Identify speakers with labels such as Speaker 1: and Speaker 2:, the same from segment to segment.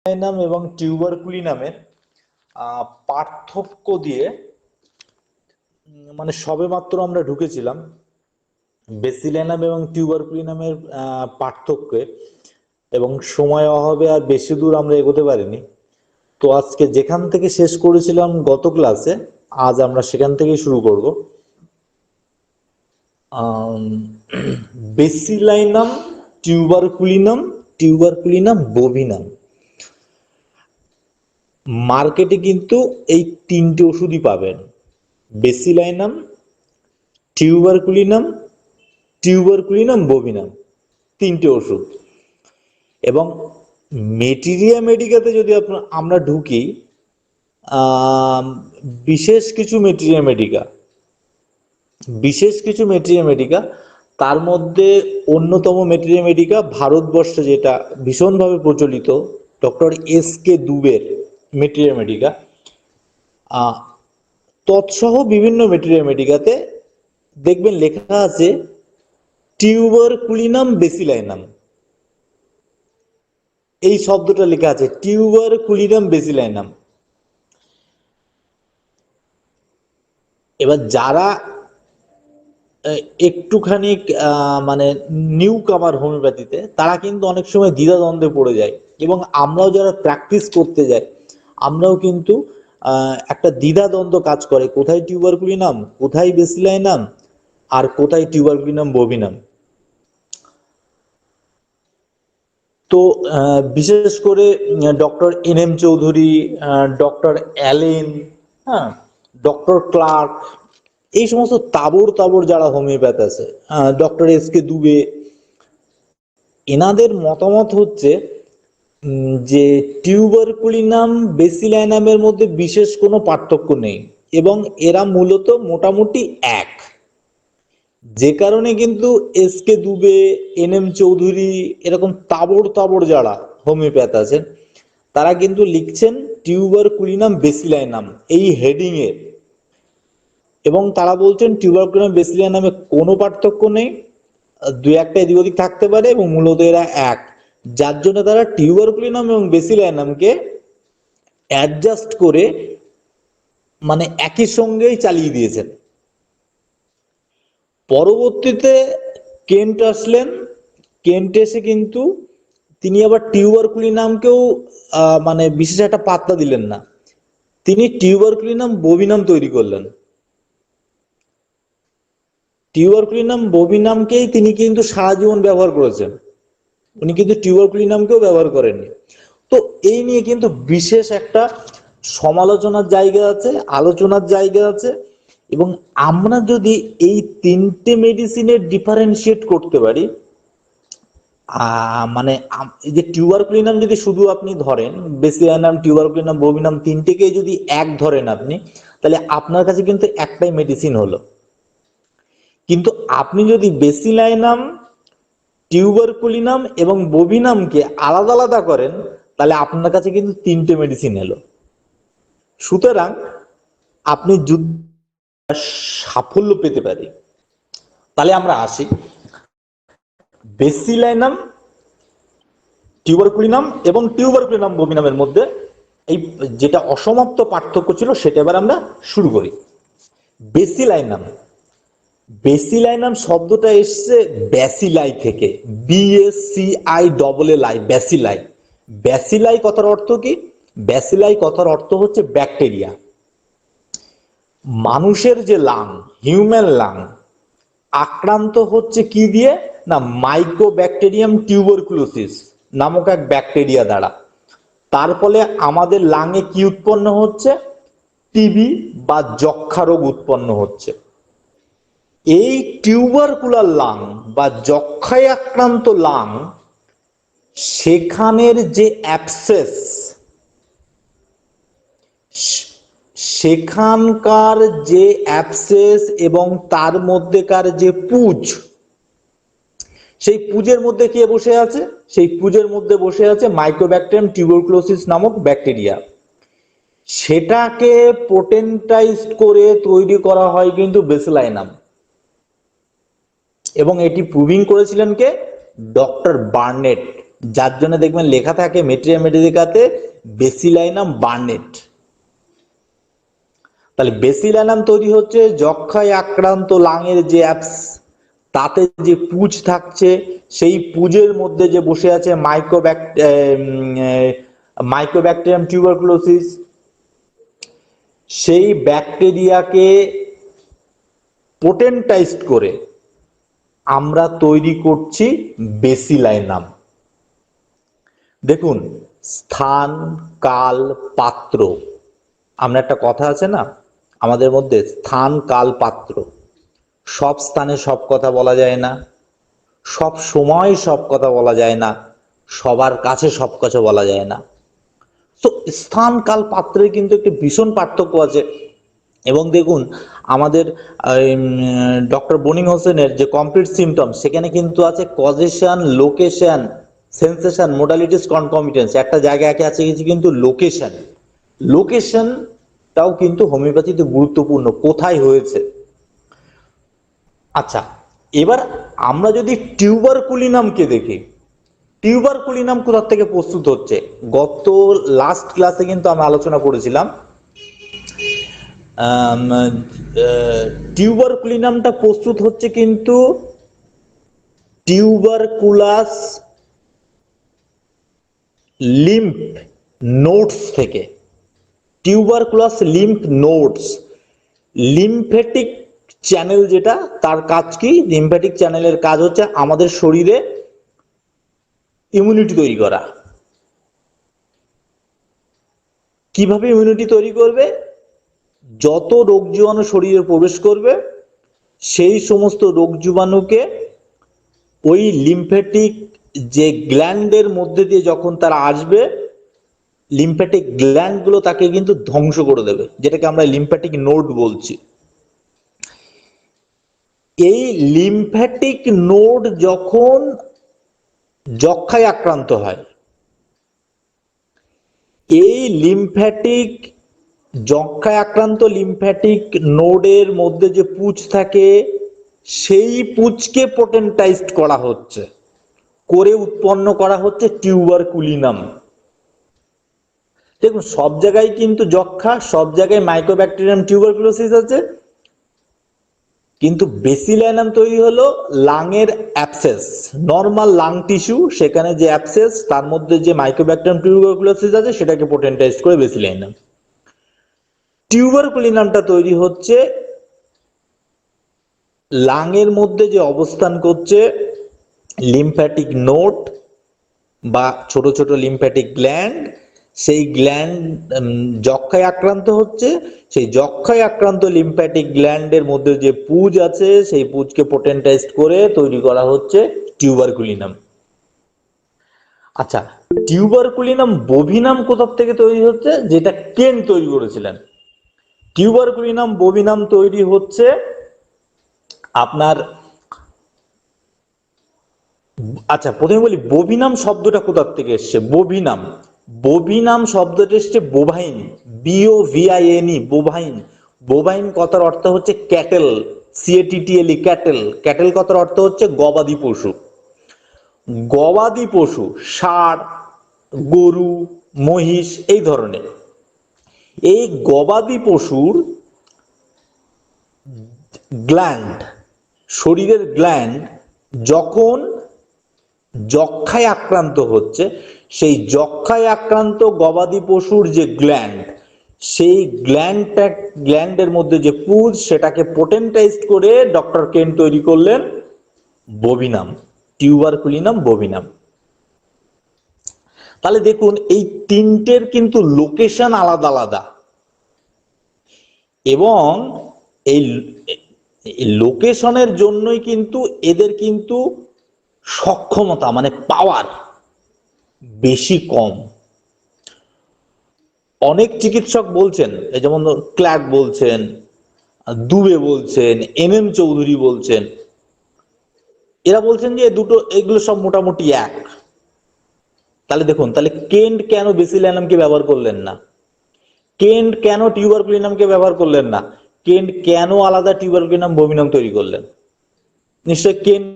Speaker 1: বেসিলাইনাম এবং টিউবারকুলিনামের পার্থক্য দিয়ে মানে সবেমাত্র আমরা ঢুকেছিলাম বেসিলাইনাম এবং টিউবারকুলিনামের পার্থক্যে, এবং সময় অভাবে আর বেশি দূর আমরা এগোতে পারিনি। তো আজকে যেখান থেকে শেষ করেছিলাম গত ক্লাসে, আজ আমরা সেখান থেকেই শুরু করব। বেসিলাইনাম, টিউবারকুলিনাম, টিউবারকুলিনাম বোভিনাম। মার্কেটে কিন্তু এই তিনটে ওষুধই পাবেন: বেসিলাইনাম, টিউবারকুলিনাম, টিউবারকুলিনাম বোভিনাম, তিনটে ওষুধ। এবং মেটেরিয়া মেডিকাতে যদি আমরা ঢুকি, বিশেষ কিছু মেটেরিয়া মেডিকা, তার মধ্যে অন্যতম মেটেরিয়া মেডিকা ভারতবর্ষে যেটা ভীষণভাবে প্রচলিত, ডক্টর এস.কে. দুবের মেটেরিয়া মেডিকা। তৎসহ বিভিন্ন মেটেরিয়া মেডিকাতে দেখবেন লেখা আছে টিউবারকুলিনাম বেসিলাইনাম, এই শব্দটা লেখা আছে, টিউবারকুলিনাম বেসিলাইনাম। এবার যারা একটুখানি মানে নিউ কামার হোমিওপ্যাথিতে, তারা কিন্তু অনেক সময় দ্বিধাদ্বন্দ্বে পড়ে যায়, এবং আমরাও যারা প্র্যাকটিস করতে যাই, আমরাও কিন্তু একটা দ্বিধাদ্বন্দ্ব কাজ করে, কোথায় টিউবারকুলিনাম, কোথায় বেসিলাইনাম, আর কোথায় টিউবারকুলিনাম বোভিনাম। তো বিশেষ করে ডক্টর এন.এম. চৌধুরী, ডক্টর অ্যালেন, হ্যাঁ, ডক্টর ক্লার্ক, এই সমস্ত তাবড় তাবড় যারা হোমিওপ্যাথ আছে, ডক্টর এস.কে. দুবে, এনাদের মতামত হচ্ছে যে টিউবারকুলিনাম বেসিলাইনামের মধ্যে বিশেষ কোনো পার্থক্য নেই, এবং এরা মূলত মোটামুটি এক। যে কারণে কিন্তু এস.কে. দুবে, এন.এম. চৌধুরী, এরকম তাবড় তাবড় যারা হোমিওপ্যাথ আছেন, তারা কিন্তু লিখছেন টিউবারকুলিনাম বেসিলাইনাম এই হেডিং এ, এবং তারা বলছেন টিউবারকুলিনাম বেসিলাইনামে কোনো পার্থক্য নেই, দুই একটা এদিক ওদিক থাকতে পারে, এবং মূলত এরা এক। যার জন্য তারা টিউবারকুলিনাম এবং বেসিলাইনামকে অ্যাডজাস্ট করে মানে একই সঙ্গেই চালিয়ে দিয়েছেন। পরবর্তীতে কেন্ট আসলেন। কেন্ট এসে কিন্তু তিনি আবার টিউবারকুলিনামকেও মানে বিশেষ একটা পাত্তা দিলেন না, তিনি টিউবারকুলিনাম বোভিনাম তৈরি করলেন। টিউবারকুলিনাম বোভিনামকেই তিনি কিন্তু সারা জীবন ব্যবহার করেছেন, উনি কিন্তু টিউবারকুলিনামকেও ব্যবহার করেননি। তো এই নিয়ে কিন্তু বিশেষ একটা সমালোচনার জায়গা আছে, আলোচনার জায়গা আছে, এবং আমরা যদি এই তিনটে মেডিসিনের ডিফারেন্সিয়েট করতে পারি, মানে এই যে টিউবারকুলিনাম যদি শুধু আপনি ধরেন, বেসিলাইনাম, টিউবারকুলিনাম, বোভিনাম তিনটেকে যদি এক ধরেন আপনি, তাহলে আপনার কাছে কিন্তু একটাই মেডিসিন হলো। কিন্তু আপনি যদি বেসিলাইনাম, টিউবারকুলিনাম এবং বোভিনামকে আলাদা আলাদা করেন, তাহলে আপনার কাছে কিন্তু তিনটে মেডিসিন এলো। সুতরাং আপনি সাফল্য পেতে পারি। তাহলে আমরা আসি বেসিলাইনাম, টিউবারকুলিনাম এবং টিউবারকুলিনাম বোভিনামের মধ্যে এই যেটা অসমাপ্ত পার্থক্য ছিল, সেটা এবার আমরা শুরু করি। বেসিলাইনাম, বেসিলাইনাম শব্দটা এসছে ব্যাসিলাই থেকে, BACILLI, ব্যাসিলাই। ব্যাসিলাই কথার অর্থ কি? ব্যাসিলাই কথার অর্থ হচ্ছে ব্যাকটেরিয়া। মানুষের যে লাং, হিউম্যান লাং, আক্রান্ত হচ্ছে কি দিয়ে না, মাইকোব্যাকটেরিয়াম টিউবারকুলোসিস নামক এক ব্যাকটেরিয়া দ্বারা। তার ফলে আমাদের লাঙে কি উৎপন্ন হচ্ছে? টিবি বা যক্ষা রোগ উৎপন্ন হচ্ছে। এই টিউবারকুলার লাং বা যক্ষায় আক্রান্ত লাং, সেখানের যে অ্যাবসেস, সেখানকার যে অ্যাবসেস এবং তার মধ্যেকার যে পুঁজ, সেই পুঁজের মধ্যে কে বসে আছে? সেই পুঁজের মধ্যে বসে আছে মাইকোব্যাকটেরিয়াম টিউবারকুলোসিস নামক ব্যাকটেরিয়া। সেটাকে পোটেন্টাইজ করে তৈরি করা হয় কিন্তু বেসিলাইনাম, এবং এটি প্রুভিং করেছিলেন কে? Doctor Burnett. যার জন্য দেখবেন লেখা থাকে মেট্রিয়া মেডিকেলাতে বেসিলাইনাম বার্নেট। তাহলে বেসিলাইনাম তৈরি হচ্ছে যক্ষায় আক্রান্ত লাঙের যে অ্যাপস, তাতে যে পুঁজ থাকছে, সেই পুঁজের মধ্যে যে বসে আছে মাইক্রোব্যাকটেরিয়াম টিউবারকুলোসিস, সেই ব্যাকটেরিয়াকে পোটেন্টাইজড করে আমরা তৈরি করছি বেসিলাইনাম। দেখুন, স্থান, কাল, পাত্র, আমরা একটা কথা আছে না আমাদের মধ্যে, স্থান, কাল, পাত্র। সব স্থানে সব কথা বলা যায় না, সব সময় সব কথা বলা যায় না, সবার কাছে সব কথা বলা যায় না। তো স্থান, কাল, পাত্রের কিন্তু একটি ভীষণ পার্থক্য আছে। এবং দেখুন, আমাদের ডক্টর বনিং হোসেনের যে কমপ্লিট সিমটম, সেখানে কিন্তু আছে কজেশন, লোকেশন, সেন্সেশন, মোডালিটিস, কনকমিটেন্স। একটা জায়গায় আছে কিন্তু লোকেশন, লোকেশনটাও কিন্তু হোমিওপ্যাথিতে গুরুত্বপূর্ণ, কোথায় হয়েছে। আচ্ছা, এবার আমরা যদি টিউবারকুলিনামকে দেখি, টিউবারকুলিনাম কোথা থেকে প্রস্তুত হচ্ছে, গত লাস্ট ক্লাসে কিন্তু আমরা আলোচনা করেছিলাম টিউবারকুলিনামটা প্রস্তুত হচ্ছে কিন্তু টিউবারকুলাস লিম্ফ নোডস থেকে। Tuberculous lymph nodes, lymphatic channel যেটা, তার কাজ কি? লিম্ফেটিক চ্যানেলের কাজ হচ্ছে আমাদের শরীরে ইমিউনিটি তৈরি করা। কিভাবে ইমিউনিটি তৈরি করবে? যত রোগ জীবাণু শরীরে প্রবেশ করবে, সেই সমস্ত রোগ জীবাণুকে ওই লিম্ফেটিক যে গ্ল্যান্ডের মধ্যে দিয়ে যখন তারা আসবে, লিম্ফেটিক গ্ল্যান্ডগুলো তাকে কিন্তু ধ্বংস করে দেবে, যেটাকে আমরা লিম্ফেটিক নোড বলছি। এই লিম্ফ্যাটিক নোড যখন যক্ষায় আক্রান্ত হয়, এই লিম্ফ্যাটিক যক্ষায় আক্রান্ত লিম্ফ্যাটিক নোডের মধ্যে যে পুঁজ থাকে, সেই পুঁজকে পোটেন্টাইজড করা হচ্ছে, করে উৎপন্ন করা হচ্ছে টিউবারকুলিনাম। দেখুন, সব জায়গায় কিন্তু যক্ষা, সব জায়গায় মাইক্রোব্যাকটেরিয়াম টিউবারকুলোসিস আছে, কিন্তু বেসিলাইনাম তৈরি হলো লাংয়ের অ্যাবসেস, নর্মাল লাং টিস্যু, সেখানে যে অ্যাবসেস, তার মধ্যে যে মাইক্রোব্যাকটেরিয়াম টিউবারকুলোসিস আছে, সেটাকে পোটেন্টাইজ করে বেসিলাইনাম। টিউবারকুলিনামটা তৈরি হচ্ছে লাংয়ের মধ্যে যে অবস্থান করছে লিম্ফ্যাটিক নোড বা ছোট ছোট লিম্ফ্যাটিক গ্ল্যান্ড, সেই গ্ল্যান্ড যক্ষায় আক্রান্ত হচ্ছে, সেই যক্ষায় আক্রান্ত লিম্ফ্যাটিক গ্ল্যান্ডের মধ্যে যে পুঁজ আছে, সেই পুঁজকে পোটেন্টাইজড করে তৈরি করা হচ্ছে টিউবারকুলিনাম। আচ্ছা, টিউবারকুলিনাম বোভিনাম কোথা থেকে তৈরি হচ্ছে? যেটা কেন তৈরি করেছিলেন। টিউবারকুলিনাম বোভিনাম তৈরি হচ্ছে আপনার, আচ্ছা প্রথমে বলি বোভিনাম শব্দটা কোথা থেকে এসছে। বোভিনাম, বোভিনাম শব্দটা এসছে বোভাইন, BOVINE, বোভাইন। বোভাইন কথার অর্থ হচ্ছে ক্যাটেল, CATTLE, ক্যাটেল। ক্যাটেল কথার অর্থ হচ্ছে গবাদি পশু। গবাদি পশু, ষাঁড়, গরু, মহিষ, এই ধরনের। এই গবাদি পশুর গ্ল্যান্ড, শরীরের গ্ল্যান্ড যখন যক্ষায় আক্রান্ত হচ্ছে, সেই যক্ষায় আক্রান্ত গবাদি পশুর যে গ্ল্যান্ড, সেই গ্ল্যান্ডের মধ্যে যে পুঁজ, সেটাকে পোটেন্টাইজড করে ডক্টর কেন তৈরি করলেন বোভিনাম, টিউবারকুলিনাম বোভিনাম। তাহলে দেখুন, এই তিনটের কিন্তু লোকেশন আলাদা আলাদা, এবং এই লোকেশনের জন্যই কিন্তু এদের কিন্তু সক্ষমতা মানে পাওয়ার বেশি কম। অনেক চিকিৎসক বলছেন, যেমন ক্লার্ক বলছেন, দুবে বলছেন, MM চৌধুরী বলছেন, এরা বলছেন যে দুটো, এগুলো সব মোটামুটি এক। তাহলে দেখুন, তাহলে কেন্ট কেন বেসিলাইনামকে ব্যবহার করলেন না? কেন্ট কেন টিউবারকুলিনামকে ব্যবহার করলেন না? কেন্ট কেন আলাদা টিউবারকুলিনাম বোভিনাম তৈরি করলেন? নিশ্চয় কেন্ট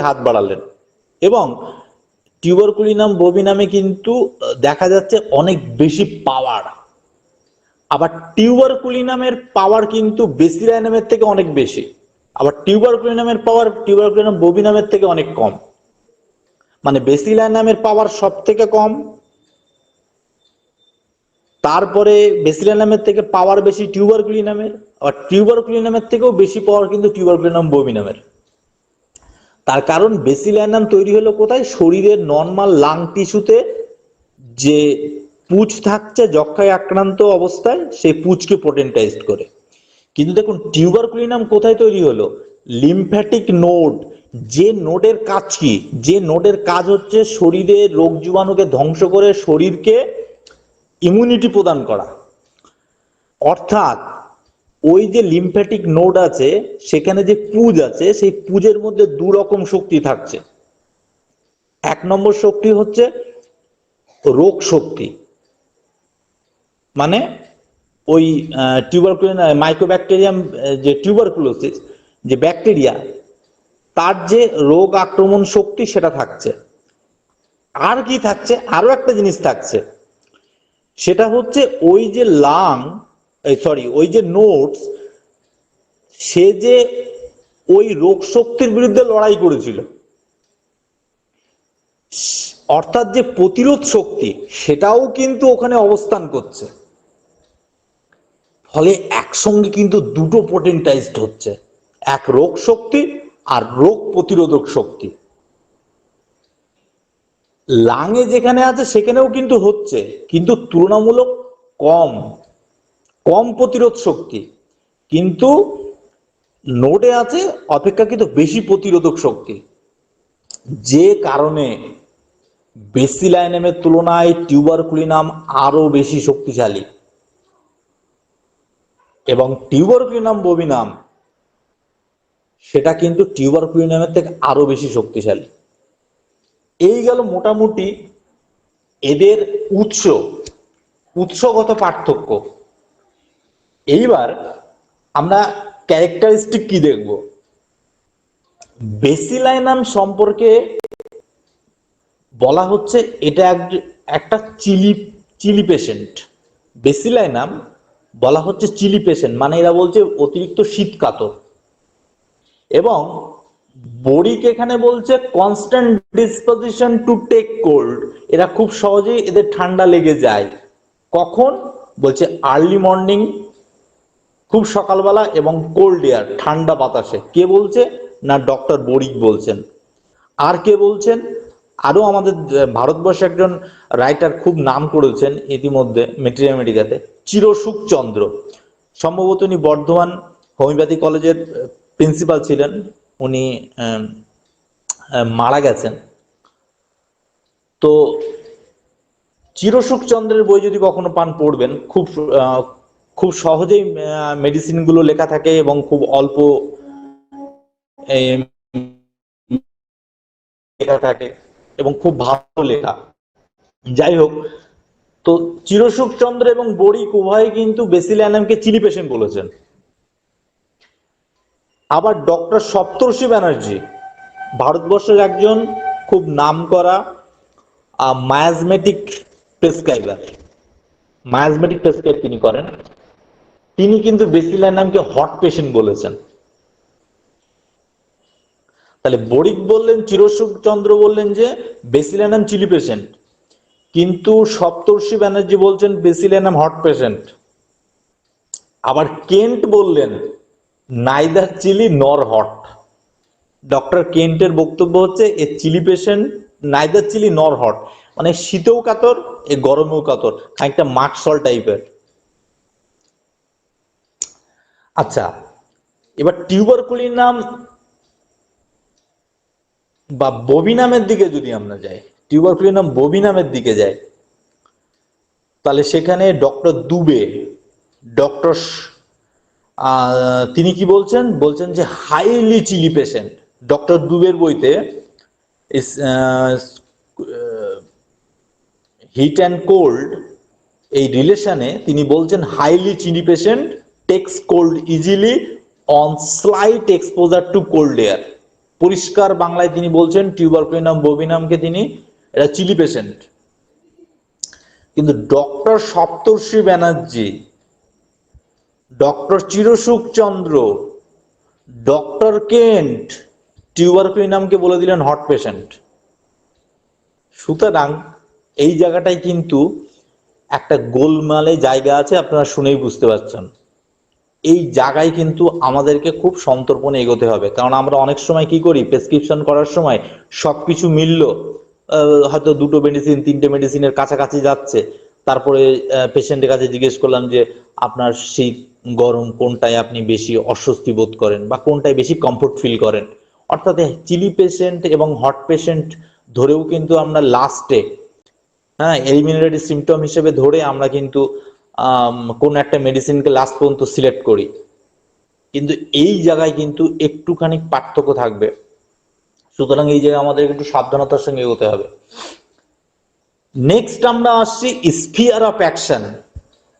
Speaker 1: হাত বাড়ালেন। এবং টিউবারকুলিনাম বোভিনামে কিন্তু দেখা যাচ্ছে অনেক বেশি পাওয়ার। আবার টিউবারকুলিনামের পাওয়ার কিন্তু বেসিলাইনামের থেকে অনেক বেশি। আবার টিউবারকুলিনামের পাওয়ার টিউবারকুলিনাম বোভিনামের থেকে অনেক কম। মানে বেসিলাইনামের পাওয়ার সব থেকে কম, তারপরে বেসিলাইনামের থেকে পাওয়ার বেশি টিউবারকুলিনামের, আর টিউবারকুলিনামের থেকেও বেশি পাওয়ার কিন্তু টিউবারকুলিনাম বোভিনামের। তার কারণ বেসিলাইনাম তৈরি হলো কোথায়? শরীরের নর্মাল লাং টিস্যুতে যে পুঁজ থাকছে যক্ষায় আক্রান্ত অবস্থায়, সেই পুঁজকে পোটেন্টাইজড করে। কিন্তু দেখুন টিউবারকুলিনাম কোথায় তৈরি হলো? Lymphatic node. যে নোডের কাজ কি? যে নোডের কাজ হচ্ছে শরীরের রোগ জীবাণুকে ধ্বংস করে শরীরকে ইমিউনিটি প্রদান করা। অর্থাৎ ওই যে লিম্ফ্যাটিক নোড আছে, সেখানে যে পুঁজ আছে, সেই পুঁজের মধ্যে দু রকম শক্তি থাকছে। এক নম্বর শক্তি হচ্ছে রোগ শক্তি, মানে ওই টিউবারকুলিনাম মাইক্রোব্যাকটেরিয়াম, যে টিউবারকুলোসিস যে ব্যাকটেরিয়া, তার যে রোগ আক্রমণ শক্তি সেটা থাকছে। আর কি থাকছে? আরো একটা জিনিস থাকছে, সেটা হচ্ছে ওই যে ওই যে নোটস, সে যে ওই রোগ শক্তির বিরুদ্ধে লড়াই করেছিল, অর্থাৎ যে প্রতিরোধ শক্তি, সেটাও কিন্তু ওখানে অবস্থান করছে। ফলে একসঙ্গে কিন্তু দুটো পোটেন্টাইজড হচ্ছে, এক রোগ শক্তি আর রোগ প্রতিরোধক শক্তি। লাঙে যেখানে আছে সেখানেও কিন্তু হচ্ছে, কিন্তু তুলনামূলক কম কম প্রতিরোধ শক্তি, কিন্তু নোডে আছে অপেক্ষাকৃত বেশি প্রতিরোধক শক্তি। যে কারণে বেসিলাইনামের তুলনায় টিউবারকুলিনাম আরো বেশি শক্তিশালী, এবং টিউবারকুলিনাম বোভিনাম সেটা কিন্তু টিউবারকুলিনামের থেকে আরো বেশি শক্তিশালী। এই গেল মোটামুটি এদের উৎসগত পার্থক্য। এইবার আমরা ক্যারেক্টারিস্টিক কি দেখব? বেসিলাইনাম সম্পর্কে বলা হচ্ছে এটা একটা চিলি পেশেন্ট। বেসিলাইনাম বলা হচ্ছে চিলি পেশেন্ট, মানে এরা বলছে অতিরিক্ত শীত কাতর। এবং বড়িক এখানে বলছে constant disposition to take cold, এরা খুব সহজেই এদের ঠান্ডা লেগে যায়। কখন? বলছে আর্লি মর্নিং, খুব সকালবেলা, এবং কোল্ড এয়ার, ঠান্ডা বাতাসে। কে বলছে? না ডক্টর বড়িক বলছেন। আর কে বলছেন? আরো আমাদের ভারতবর্ষে একজন রাইটার খুব নাম করেছেন ইতিমধ্যে মেট্রিয়ামেডিকাতে, চিরসুখ চন্দ্র। সম্ভবত উনি বর্ধমান হোমিওপ্যাথি কলেজের প্রিন্সিপাল ছিলেন, উনি মারা গেছেন। তো চিরসুখ চন্দ্রের বই যদি কখনো পান পড়বেন, খুব সহজেই মেডিসিন গুলো লেখা থাকে এবং খুব অল্প লেখা থাকে এবং খুব ভালো লেখা। যাই হোক, তো চিরসুখ চন্দ্র এবং বড়িক উভয় কিন্তু বেসিলাইনামকে চিলি পেশেন্ট বলেছেন। আবার ডক্টর সপ্তর্ষি ব্যানার্জি ভারতবর্ষের একজন খুব নামকরা মায়াজমেটিক প্রেসক্রাইব তিনি করেন। তিনি কিন্তু বেসিলাইনামকে হট পেশেন্ট বলেছেন। তাহলে বড়িক বললেন, চিরসুখ চন্দ্র বললেন যে বেসিলাইনাম চিলি পেশেন্ট, কিন্তু সপ্তর্ষি ব্যানার্জি বলছেন বেসিলাইনাম হট পেশেন্ট। আবার কেন্ট বললেন নাইদার চিলি নর হট। ডক্টর কেন্টের বক্তব্য হচ্ছে এ চিলি পেশেন্ট নাইদার চিলি নর হট, মানে শীতেও কাতর এ গরমেও কাতর, খানিকটা মাকসল টাইপের। আচ্ছা, এবার টিউবারকুলিনাম বা বোভিনামের দিকে যদি আমরা যাই, টিউবারকুলিনাম বোভিনামের দিকে যাই, তাহলে সেখানে ডক্টর দুবে, ডক্টর তিনি কি বলছেন? বলছেন যে হাইলি চিলি পেশেন্ট। ডক্টর দুবের বইতে হিট অ্যান্ড কোল্ড এই রিলেশনে তিনি বলছেন highly chilly patient takes cold easily on slight exposure to cold air. পরিষ্কার বাংলায় তিনি বলছেন টিউবারকুলিনাম বোভিনামকে তিনি এটা চিলি পেশেন্ট। কিন্তু doctor Saptarshi Banerjee, doctor Chirasukh Chandra, doctor Kent টিউবারকুলিনামকে বলে দিলেন হট পেশেন্ট। সুতরাং এই জায়গাটায় কিন্তু একটা গোলমালে জায়গা আছে, আপনারা শুনেই বুঝতে পারছেন। এই জায়গায় কিন্তু আমাদেরকে খুব সন্তর্পণে এগোতে হবে, কারণ আমরা অনেক সময় কি করি, প্রেসক্রিপশন করার সময় সবকিছু মিলল, হয়তো দুটো মেডিসিন তিনটে মেডিসিনের কাছাকাছি যাচ্ছে, তারপরে পেশেন্টের কাছে জিজ্ঞেস করলাম যে আপনার শীত গরম কোনটায় আপনি বেশি অস্বস্তি বোধ করেন বা কোনটায় বেশি কমফোর্ট ফিল করেন। অর্থাৎ চিলি পেশেন্ট এবং হট পেশেন্ট ধরেও কিন্তু আমরা লাস্টে, হ্যাঁ, এলিমিনেটরি সিমটম হিসেবে ধরে আমরা কিন্তু কোন একটা মেডিসিনকে লাস্ট পর্যন্ত সিলেক্ট করি। কিন্তু এই জায়গায় কিন্তু একটুখানি পার্থক্য থাকবে। সুতরাং এই জায়গায় আমাদের একটু সাবধানতার সঙ্গে এগোতে হবে। নেক্সট আমরা আসছি স্ফিয়ার অফ অ্যাকশন,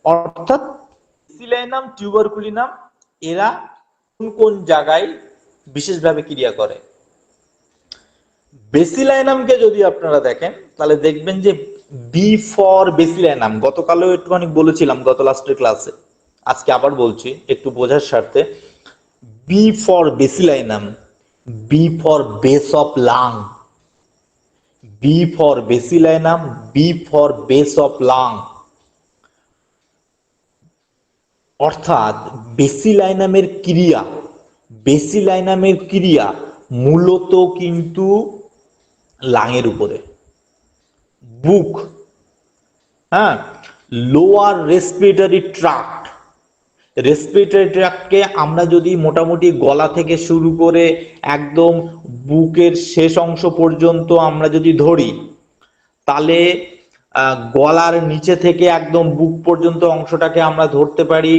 Speaker 1: অর্থাৎ বেসিলাইনাম টিউবারকুলিনাম এরা কোন কোন জায়গায় বিশেষভাবে ক্রিয়া করে। বেসিলাইনামকে যদি আপনারা দেখেন তাহলে দেখবেন যে বি ফর বেসিলাইনাম, গতকালও একটুখানি বলেছিলাম গত লাস্টের ক্লাসে, আজকে আবার বলছি একটু বোঝার স্বার্থে। B for bacillinum, B for base of lung, B for bacillinum, B for base of lung. অর্থাৎ বেসিলাইনামের ক্রিয়া, বেসিলাইনামের ক্রিয়া মূলত কিন্তু লাংয়ের উপরে, বুক, হ্যাঁ, লোয়ার রেসপিরেটরি ট্রাক্ট। রেসপিরেটরি ট্রাক্টকে আমরা যদি মোটামুটি গলা থেকে শুরু করে একদম বুকের শেষ অংশ পর্যন্ত আমরা যদি ধরি, তাহলে গলার নিচে থেকে একদম বুক পর্যন্ত অংশটাকে আমরা ধরতে পারি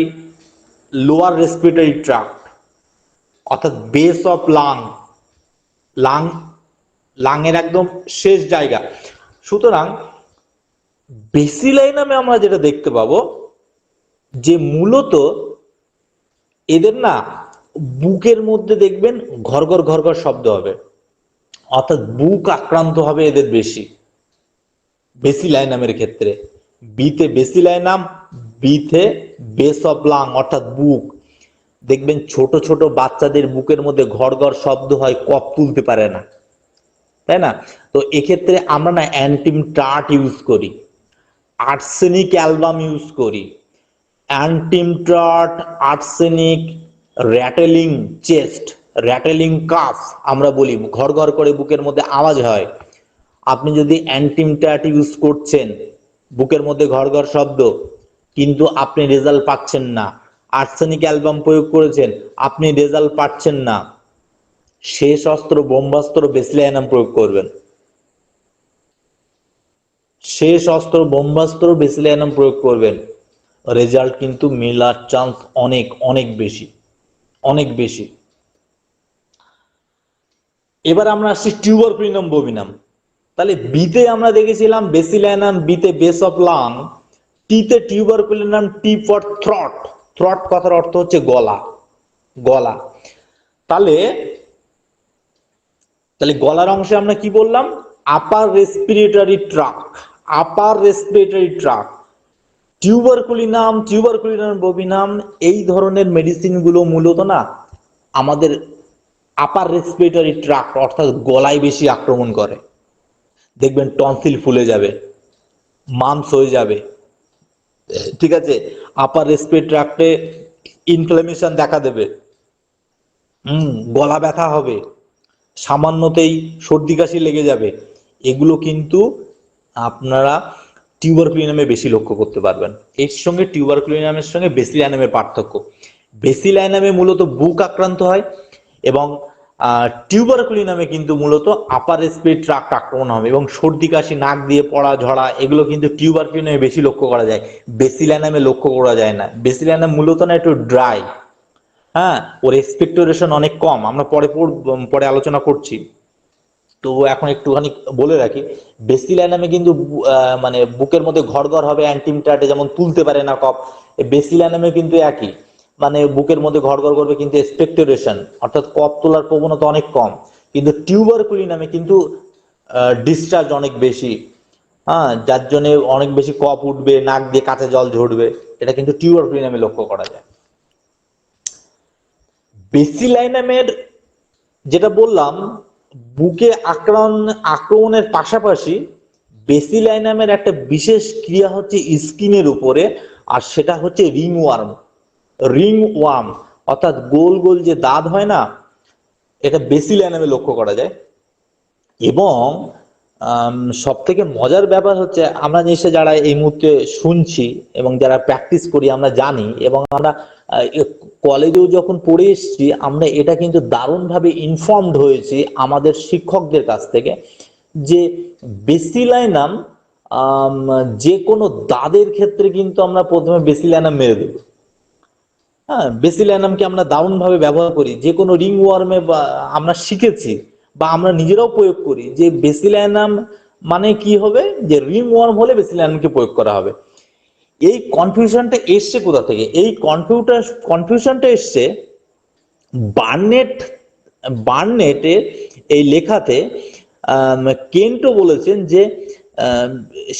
Speaker 1: লোয়ার রেসপিরেটরি ট্রাক্ট, অর্থাৎ বেস অফ লাং, লাং, লাংয়ের একদম শেষ জায়গা। সুতরাং বেসিলাইনামে আমরা যেটা দেখতে পাবো যে মূলত এদের না বুকের মধ্যে দেখবেন ঘরঘর ঘরঘর শব্দ হবে, অর্থাৎ বুক আক্রান্ত হবে এদের বেশি বেসিলাইনামের ক্ষেত্রে। বিতে বেসিলাইনাম, বিতে বেস অফ লাং অর্থাৎ বুক। দেখবেন ছোট ছোট বাচ্চাদের বুকের মধ্যে ঘরঘর শব্দ হয়, কফ তুলতে পারে না, তাই না? তো এক্ষেত্রে আমরা না অ্যান্টিম টার্ট ইউজ করি, আর্সেনিক অ্যালবাম ইউজ করি, অ্যান্টিম টার্ট, আর্সেনিক, র্যাটেলিং চেস্ট, র্যাটেলিং কাফ আমরা বলি, ঘর ঘর করে বুকের মধ্যে আওয়াজ হয়। আপনি যদি অ্যান্টিম টার্ট ইউজ করছেন, বুকের মধ্যে ঘর ঘর শব্দ, কিন্তু আপনি রেজাল্ট পাচ্ছেন না, আর্সেনিক অ্যালবাম প্রয়োগ করেছেন, আপনি রেজাল্ট পাচ্ছেন না, শেষ অস্ত্র ব্রহ্মাস্ত্র বেসিলাইনাম প্রয়োগ করবেন, শেষ অস্ত্র ব্রহ্মাস্ত্র বেসিলাইনাম প্রয়োগ করবেন, রেজাল্ট কিন্তু মেলার চান্স অনেক অনেক বেশি, অনেক বেশি। এবার আমরা আসছি টিউবারকুলিনাম বোভিনাম। তাহলে বিতে আমরা দেখেছিলাম বেসিলাইনাম, বিতে বেস অফ লাং, টিতে tuberculinum, T for through, through কথার অর্থ হচ্ছে গলা, গলা। তাহলে তাহলে গলার অংশে আমরা কি বললাম, upper respiratory tract, upper respiratory tract. Tuberculinum, tuberculinum bovinum এই ধরনের মেডিসিন গুলো মূলত না আমাদের আপার রেসপিরেটরি ট্রাক্ট অর্থাৎ গলায় বেশি আক্রমণ করে। দেখবেন টনসিল ফুলে যাবে, মামস হয়ে যাবে, ঠিক আছে, আপার রেসপিরেটরি ট্রাক্টে ইনফ্লামেশন দেখা দেবে, গলা ব্যথা হবে, সামান্যতেই সর্দি কাশি লেগে যাবে। এগুলো কিন্তু আপনারা টিউবারকুলিনামে বেশি লক্ষ্য করতে পারবেন। এর সঙ্গে টিউবারকুলিনামের সঙ্গে বেসিলাইনামের পার্থক্য, বেসিলাইনামে মূলত বুক আক্রান্ত হয় এবং টিউবারকুলিনামে কিন্তু মূলত আপার রেসপিরেটরি ট্রাক্ট আক্রমণ হবে এবং সর্দি কাশি, নাক দিয়ে পড়া ঝরা, এগুলো কিন্তু টিউবারকুলিনামে বেশি লক্ষ্য করা যায়, বেসিলাইনামে লক্ষ্য করা যায় না। বেসিলাইনাম মূলত না একটু ড্রাই, হ্যাঁ, ওর এক্সপেক্টোরেশন অনেক কম, আমরা পরে আলোচনা করছি। তো এখন একটুখানি বলে রাখি, বেসিলাইনামে কিন্তু মানে বুকের মধ্যে ঘর ঘর হবে, অ্যান্টিম টার্টে যেমন তুলতে পারে না কফ, বেসিলাইনামে কিন্তু একই, মানে বুকের মধ্যে ঘর ঘর করবে কিন্তু এক্সপেক্টোরেশন অর্থাৎ কফ তোলার প্রবণতা অনেক কম। কিন্তু টিউবারকুলি নামে কিন্তু ডিসচার্জ অনেক বেশি, হ্যাঁ, যার জন্য অনেক বেশি কফ উঠবে, নাক দিয়ে কাঁচা জল ঝরবে, এটা কিন্তু টিউবারকুলি নামে লক্ষ্য করা যায়। বেসিলাইনামের যেটা বললাম, বুকে আক্রমণের পাশাপাশি বেসিলাইনামের একটা বিশেষ ক্রিয়া হচ্ছে স্কিনের উপরে, আর সেটা হচ্ছে রিং ওয়ার্ম, অর্থাৎ গোল গোল যে দাঁত হয় না, এটা বেসিলাইনামে লক্ষ্য করা যায়। এবং সব থেকে মজার ব্যাপার হচ্ছে, আমরা জিনিসটা যারা এই মুহূর্তে শুনছি এবং যারা প্র্যাকটিস করি আমরা জানি, এবং আমরা কলেজেও যখন পড়ে এসেছি আমরা এটা কিন্তু দারুণভাবে ইনফর্মড হয়েছি আমাদের শিক্ষকদের কাছ থেকে, যে বেসিলাইনাম যে কোনো দাঁতের ক্ষেত্রে কিন্তু আমরা প্রথমে বেসিলাইনাম মেরে দেবো। হ্যাঁ, বেসিলাইনামকে আমরা দারুণভাবে ব্যবহার করি যে কোনো রিং ওয়ার্মে, বা আমরা শিখেছি বা আমরা নিজেরাও প্রয়োগ করি যে বেসিলাইনাম মানে কি হবে, যে রিং ওয়ার্ম হলে বেসিলাইনামকে প্রয়োগ করা হবে। এই কনফিউশনটা এসছে কোথা থেকে? এই কনফিউশনটা এসছে বার্নেট বার্নেটের এই লেখাতে। কেন্টও বলেছেন যে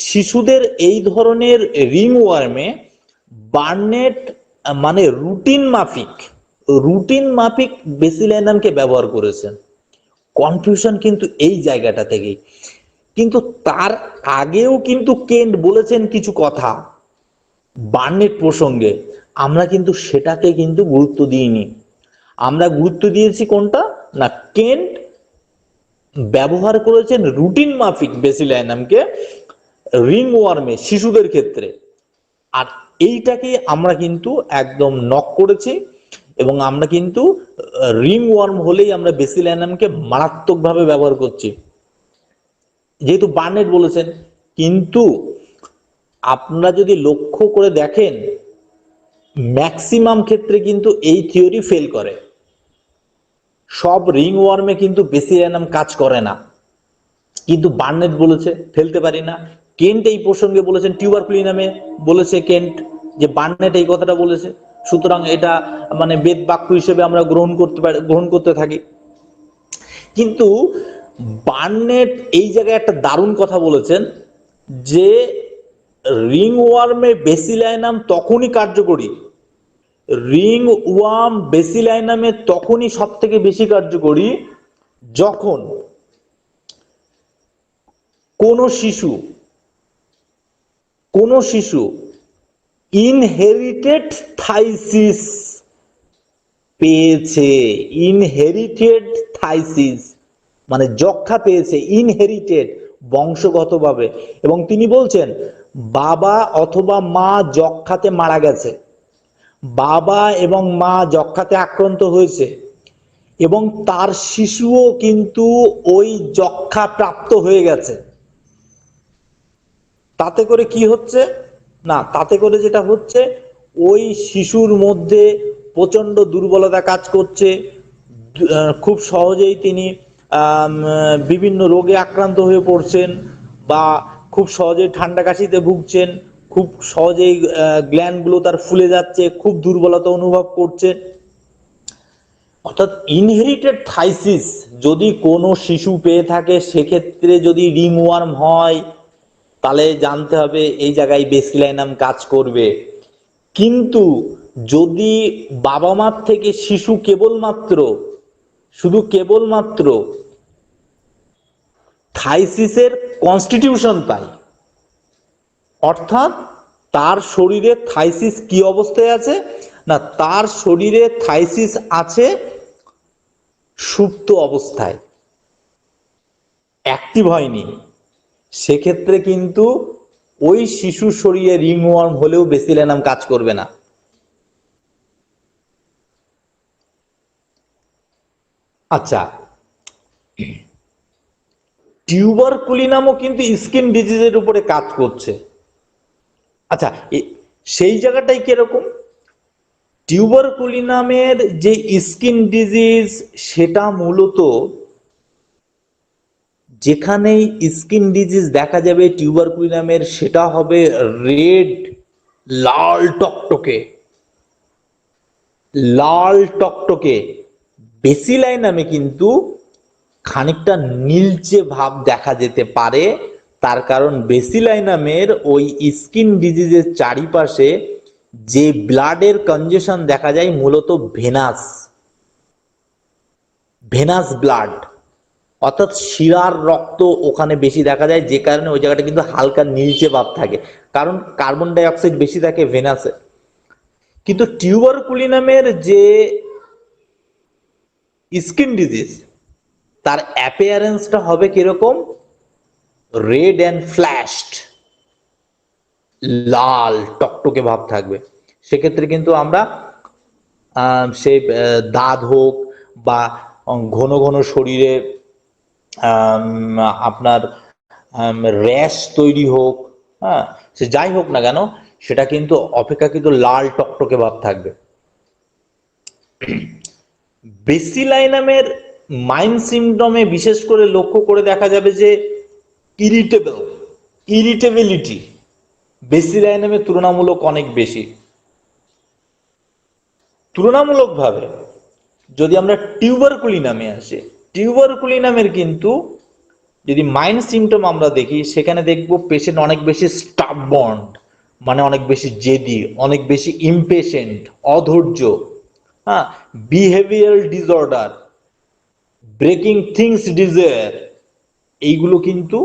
Speaker 1: শিশুদের এই ধরনের রিং ওয়ার্মে বার্নেট মানে রুটিন মাফিক বেসিলাইনামকে ব্যবহার করেছেন। কনফিউশন কিন্তু এই জায়গাটা থেকেই। কিন্তু তার আগেও কিন্তু কেন্ট বলেছেন কিছু কথা বার্নেট প্রসঙ্গে, আমরা কিন্তু সেটাকে কিন্তু গুরুত্ব দিইনি। আমরা গুরুত্ব দিয়েছি কোনটা না, কেন্ট ব্যবহার করেছেন রুটিন মাফিক বেসিলাইনামকে রিং ওয়ার্মে শিশুদের ক্ষেত্রে, আর এইটাকে আমরা কিন্তু একদম নক করেছি, এবং আমরা কিন্তু রিং ওয়ার্ম হলেই আমরা বেসিলাইনামকে মারাত্মকভাবে ব্যবহার করছি, যেহেতু বার্নেট বলেছেন। কিন্তু আপনারা যদি লক্ষ্য করে দেখেন, ম্যাক্সিমাম ক্ষেত্রে কিন্তু এই থিওরি ফেল করে। সব রিং ওয়ার্মে কিন্তু বেসিলাইনাম কাজ করে না, কিন্তু বার্নেট বলেছে ফেলতে পারি না। কেন্ট এই প্রসঙ্গে বলেছেন, টিউবারকুলিনামে বলেছে কেন্ট যে বার্নেট এই কথাটা বলেছে, সুতরাং এটা মানে বেদ বাক্য হিসেবে আমরা গ্রহণ করতে থাকি। কিন্তু বার্নেট এই জায়গায় একটা দারুণ কথা বলেছেন যে রিং ওয়ার্মে বেসিলাইনাম তখনই কার্যকরী, রিং ওয়ার্ম বেসিলাইনামে তখনই সব থেকে বেশি কার্যকরী যখন কোন শিশু ইনহেরিটেড থাইসিস পেয়েছে। ইনহেরিটেড থাইসিস মানে যক্ষ্মা পেয়েছে, ইনহেরিটেড বংশগতভাবে, এবং তিনি বলছেন বাবা অথবা মা যক্ষ্মাতে মারা গেছে, বাবা এবং মা যক্ষ্মাতে আক্রান্ত হয়েছে, এবং তার শিশুও কিন্তু ওই যক্ষ্মা প্রাপ্ত হয়ে গেছে। তাতে করে কি হচ্ছে না, তাতে করে যেটা হচ্ছে, ওই শিশুর মধ্যে প্রচন্ড দুর্বলতা কাজ করছে, খুব সহজেই তিনি বিভিন্ন রোগে আক্রান্ত হয়ে পড়ছেন, বা খুব সহজেই ঠান্ডা কাশিতে ভুগছেন, খুব সহজেই গ্ল্যান্ডগুলো তার ফুলে যাচ্ছে, খুব দুর্বলতা অনুভব করছে। অর্থাৎ ইনহেরিটেড থাইসিস যদি কোনো শিশু পেয়ে থাকে, সেক্ষেত্রে যদি রিং ওয়ার্ম হয়, তাহলে জানতে হবে এই জায়গায় বেসিলাইনাম কাজ করবে। কিন্তু যদি বাবা মার থেকে শিশু কেবলমাত্র থাইসিসের কনস্টিটিউশন পায়, অর্থাৎ তার শরীরে থাইসিস কি অবস্থায় আছে না, তার শরীরে থাইসিস আছে সুপ্ত অবস্থায়, অ্যাক্টিভ হয়নি, সেক্ষেত্রে কিন্তু ওই শিশুর শরীরে রিং ওয়ার্ম হলেও বেসিলাইনাম কাজ করবে না। আচ্ছা, টিউবারকুলিনামও কিন্তু স্কিন ডিজিজের উপরে কাজ করছে। আচ্ছা, সেই জায়গাটাই কিরকম? টিউবারকুলিনামের যে স্কিন ডিজিজ, সেটা মূলত যেখানেই স্কিন ডিজিজ দেখা যাবে টিউবারকুলিনামের, সেটা হবে রেড, লাল টকটকে লাল টকটকে। বেসিলাইনামে কিন্তু খানিকটা নীলচে ভাব দেখা যেতে পারে, তার কারণ বেসিলাইনামের ওই স্কিন ডিজিজের চারিপাশে যে ব্লাডের কনজেশন দেখা যায় মূলত ভেনাস ভেনাস ব্লাড, অর্থাৎ শিরার রক্ত ওখানে বেশি দেখা যায়, যে কারণে ওই জায়গাটা কিন্তু হালকা নীলচে ভাব থাকে, কারণ কার্বন ডাই অক্সাইড বেশি থাকে ভেনাসে। কিন্তু টিউবারকুলিনামের যে স্কিন ডিজিজ, তার অ্যাপিয়ারেন্সটা হবে কিরকম, রেড অ্যান্ড ফ্ল্যাশড, লাল টকটকে ভাব থাকবে। সেক্ষেত্রে কিন্তু আমরা সে দাঁত হোক বা ঘন ঘন শরীরে আপনার র্যাশ তৈরি হোক, হ্যাঁ, সে যাই হোক না কেন, সেটা কিন্তু অপেক্ষাকৃত লাল টকটকে ভাব থাকবে। বেসিলাইনামের মাইন সিমটমে বিশেষ করে লক্ষ্য করে দেখা যাবে যে ইরিটেবিলিটি বেসিলাইনামের তুলনামূলক অনেক বেশি। তুলনামূলকভাবে যদি আমরা টিউবারকুলিনামে আসি, টিউবারকুলিনামের কিন্তু যদি মাইন্ড সিমটম আমরা দেখি, সেখানে দেখব পেশেন্ট অনেক বেশি স্টাববন্ড, মানে অনেক বেশি জেদি, অনেক বেশি ইমপেশেন্ট, অধৈর্য, হ্যাঁ, behavioural disorder, breaking things desire, এইগুলো কিন্তু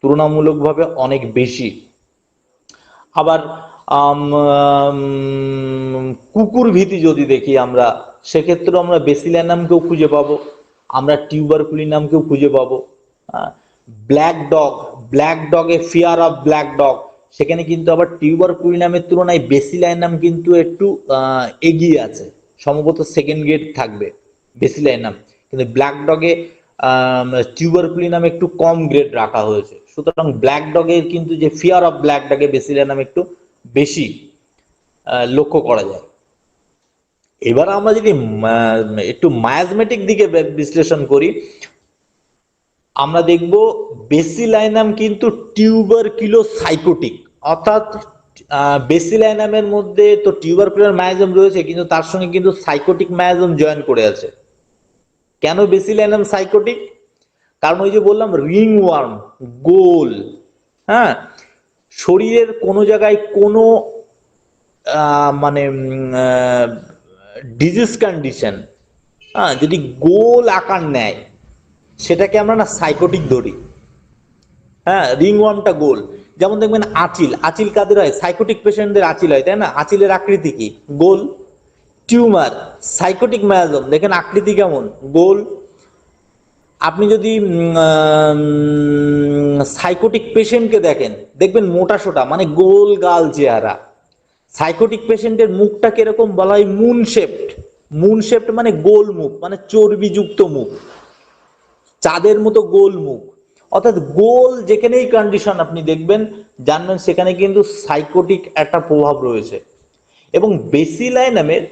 Speaker 1: তুলনামূলকভাবে অনেক বেশি। আবার কুকুর ভীতি যদি দেখি আমরা, সেক্ষেত্রে আমরা বেসিলাইনামকেও খুঁজে পাবো, আমরা টিউবারকুলিনামকেও খুঁজে পাবো। ব্ল্যাক ডগে ফিয়ার অফ ব্ল্যাক ডগ, সেখানে কিন্তু আবার টিউবারকুলিনামের তুলনায় বেসিলাইনাম কিন্তু একটু এগিয়ে আছে, সম্ভবত সেকেন্ড গ্রেড থাকবে বেসিলাইনাম, কিন্তু ব্ল্যাক ডগে টিউবারকুলিনাম একটু কম গ্রেড রাখা হয়েছে। সুতরাং ব্ল্যাক ডগের কিন্তু যে ফিয়ার অফ ব্ল্যাক ডগে বেসিলাইনাম একটু বেশি লক্ষ্য করা যায়। এবার আমরা যদি একটু মায়াজমেটিক দিকে বিশ্লেষণ করি, আমরা দেখব বেসিলাইনাম কিন্তু টিউবারকুলোসাইকোটিক, অর্থাৎ বেসিলাইনামের মধ্যে তো টিউবারকুলার মায়াজম রয়েছে, কিন্তু তার সঙ্গে কিন্তু সাইকোটিক মায়াজম জয়েন করে আছে। কেন বেসিলাইনাম সাইকোটিক? কারণ ওই যে বললাম রিং ওয়ার্ম, গোল, হ্যাঁ, শরীরের কোনো জায়গায় কোনো মানে ডিজিজ কন্ডিশন যদি গোল আকার নেয়, সেটাকে আমরা না সাইকোটিক ধরি। হ্যাঁ, রিং ওয়ার্মটা গোল, যেমন দেখবেন আঁচিল কাদের হয়, সাইকোটিক পেশেন্টদের আঁচিল হয়, তাই না? আঁচিলের আকৃতি কি? গোল। টিউমার, সাইকোটিক মায়াজম, দেখেন আকৃতি কেমন, গোল। আপনি যদি সাইকোটিক পেশেন্টকে দেখেন, দেখবেন মোটা সোটা, মানে গোল গাল চেহারা। সাইকোটিক পেশেন্টের মুখটা কিরকম বলা হয়, মুন শেপড মানে গোল মুখ, মানে চর্বিযুক্ত মুখ, চাঁদের মতো গোল মুখ। অর্থাৎ গোল যেখানেই কন্ডিশন আপনি দেখবেন, জানবেন সেখানে কিন্তু সাইকোটিক একটা প্রভাব রয়েছে। এবং বেসিলাইনামের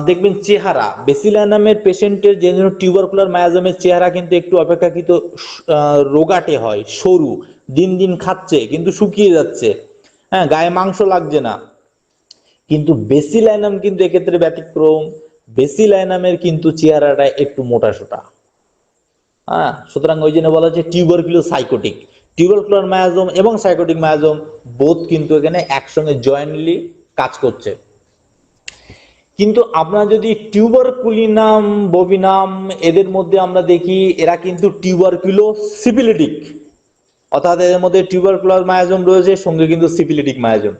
Speaker 1: দেখবেন চেহারা, বেসিলাইনামের পেশেন্টের যে টিউবারকুলার মায়াজমের চেহারা কিন্তু একটু অপেক্ষাকৃত রোগাটে হয়, সরু, দিন দিন খাচ্ছে কিন্তু শুকিয়ে যাচ্ছে, হ্যাঁ, গায়ে মাংস লাগছে না। কিন্তু বেসিলাইনাম কিন্তু এক্ষেত্রে ব্যতিক্রম, বেসিলাইনামের কিন্তু চেহারাটা একটু মোটাসোটা। হ্যাঁ, সুতরাং ওই জন্য বলা হচ্ছে টিউবারকুলোসাইকোটিক। টিউবারকুলার মায়াজম এবং সাইকোটিক মায়াজম বোধ কিন্তু এখানে একসঙ্গে জয়েন্টলি কাজ করছে। কিন্তু আপনারা যদি টিউবারকুলিনাম, বভিনাম, এদের মধ্যে আমরা দেখি এরা কিন্তু টিউবারকুলোসিফিলিটিক, অর্থাৎ এদের মধ্যে টিউবারকুলার মায়াজম রয়েছে, সঙ্গে কিন্তু সিফিলিটিক মায়াজম।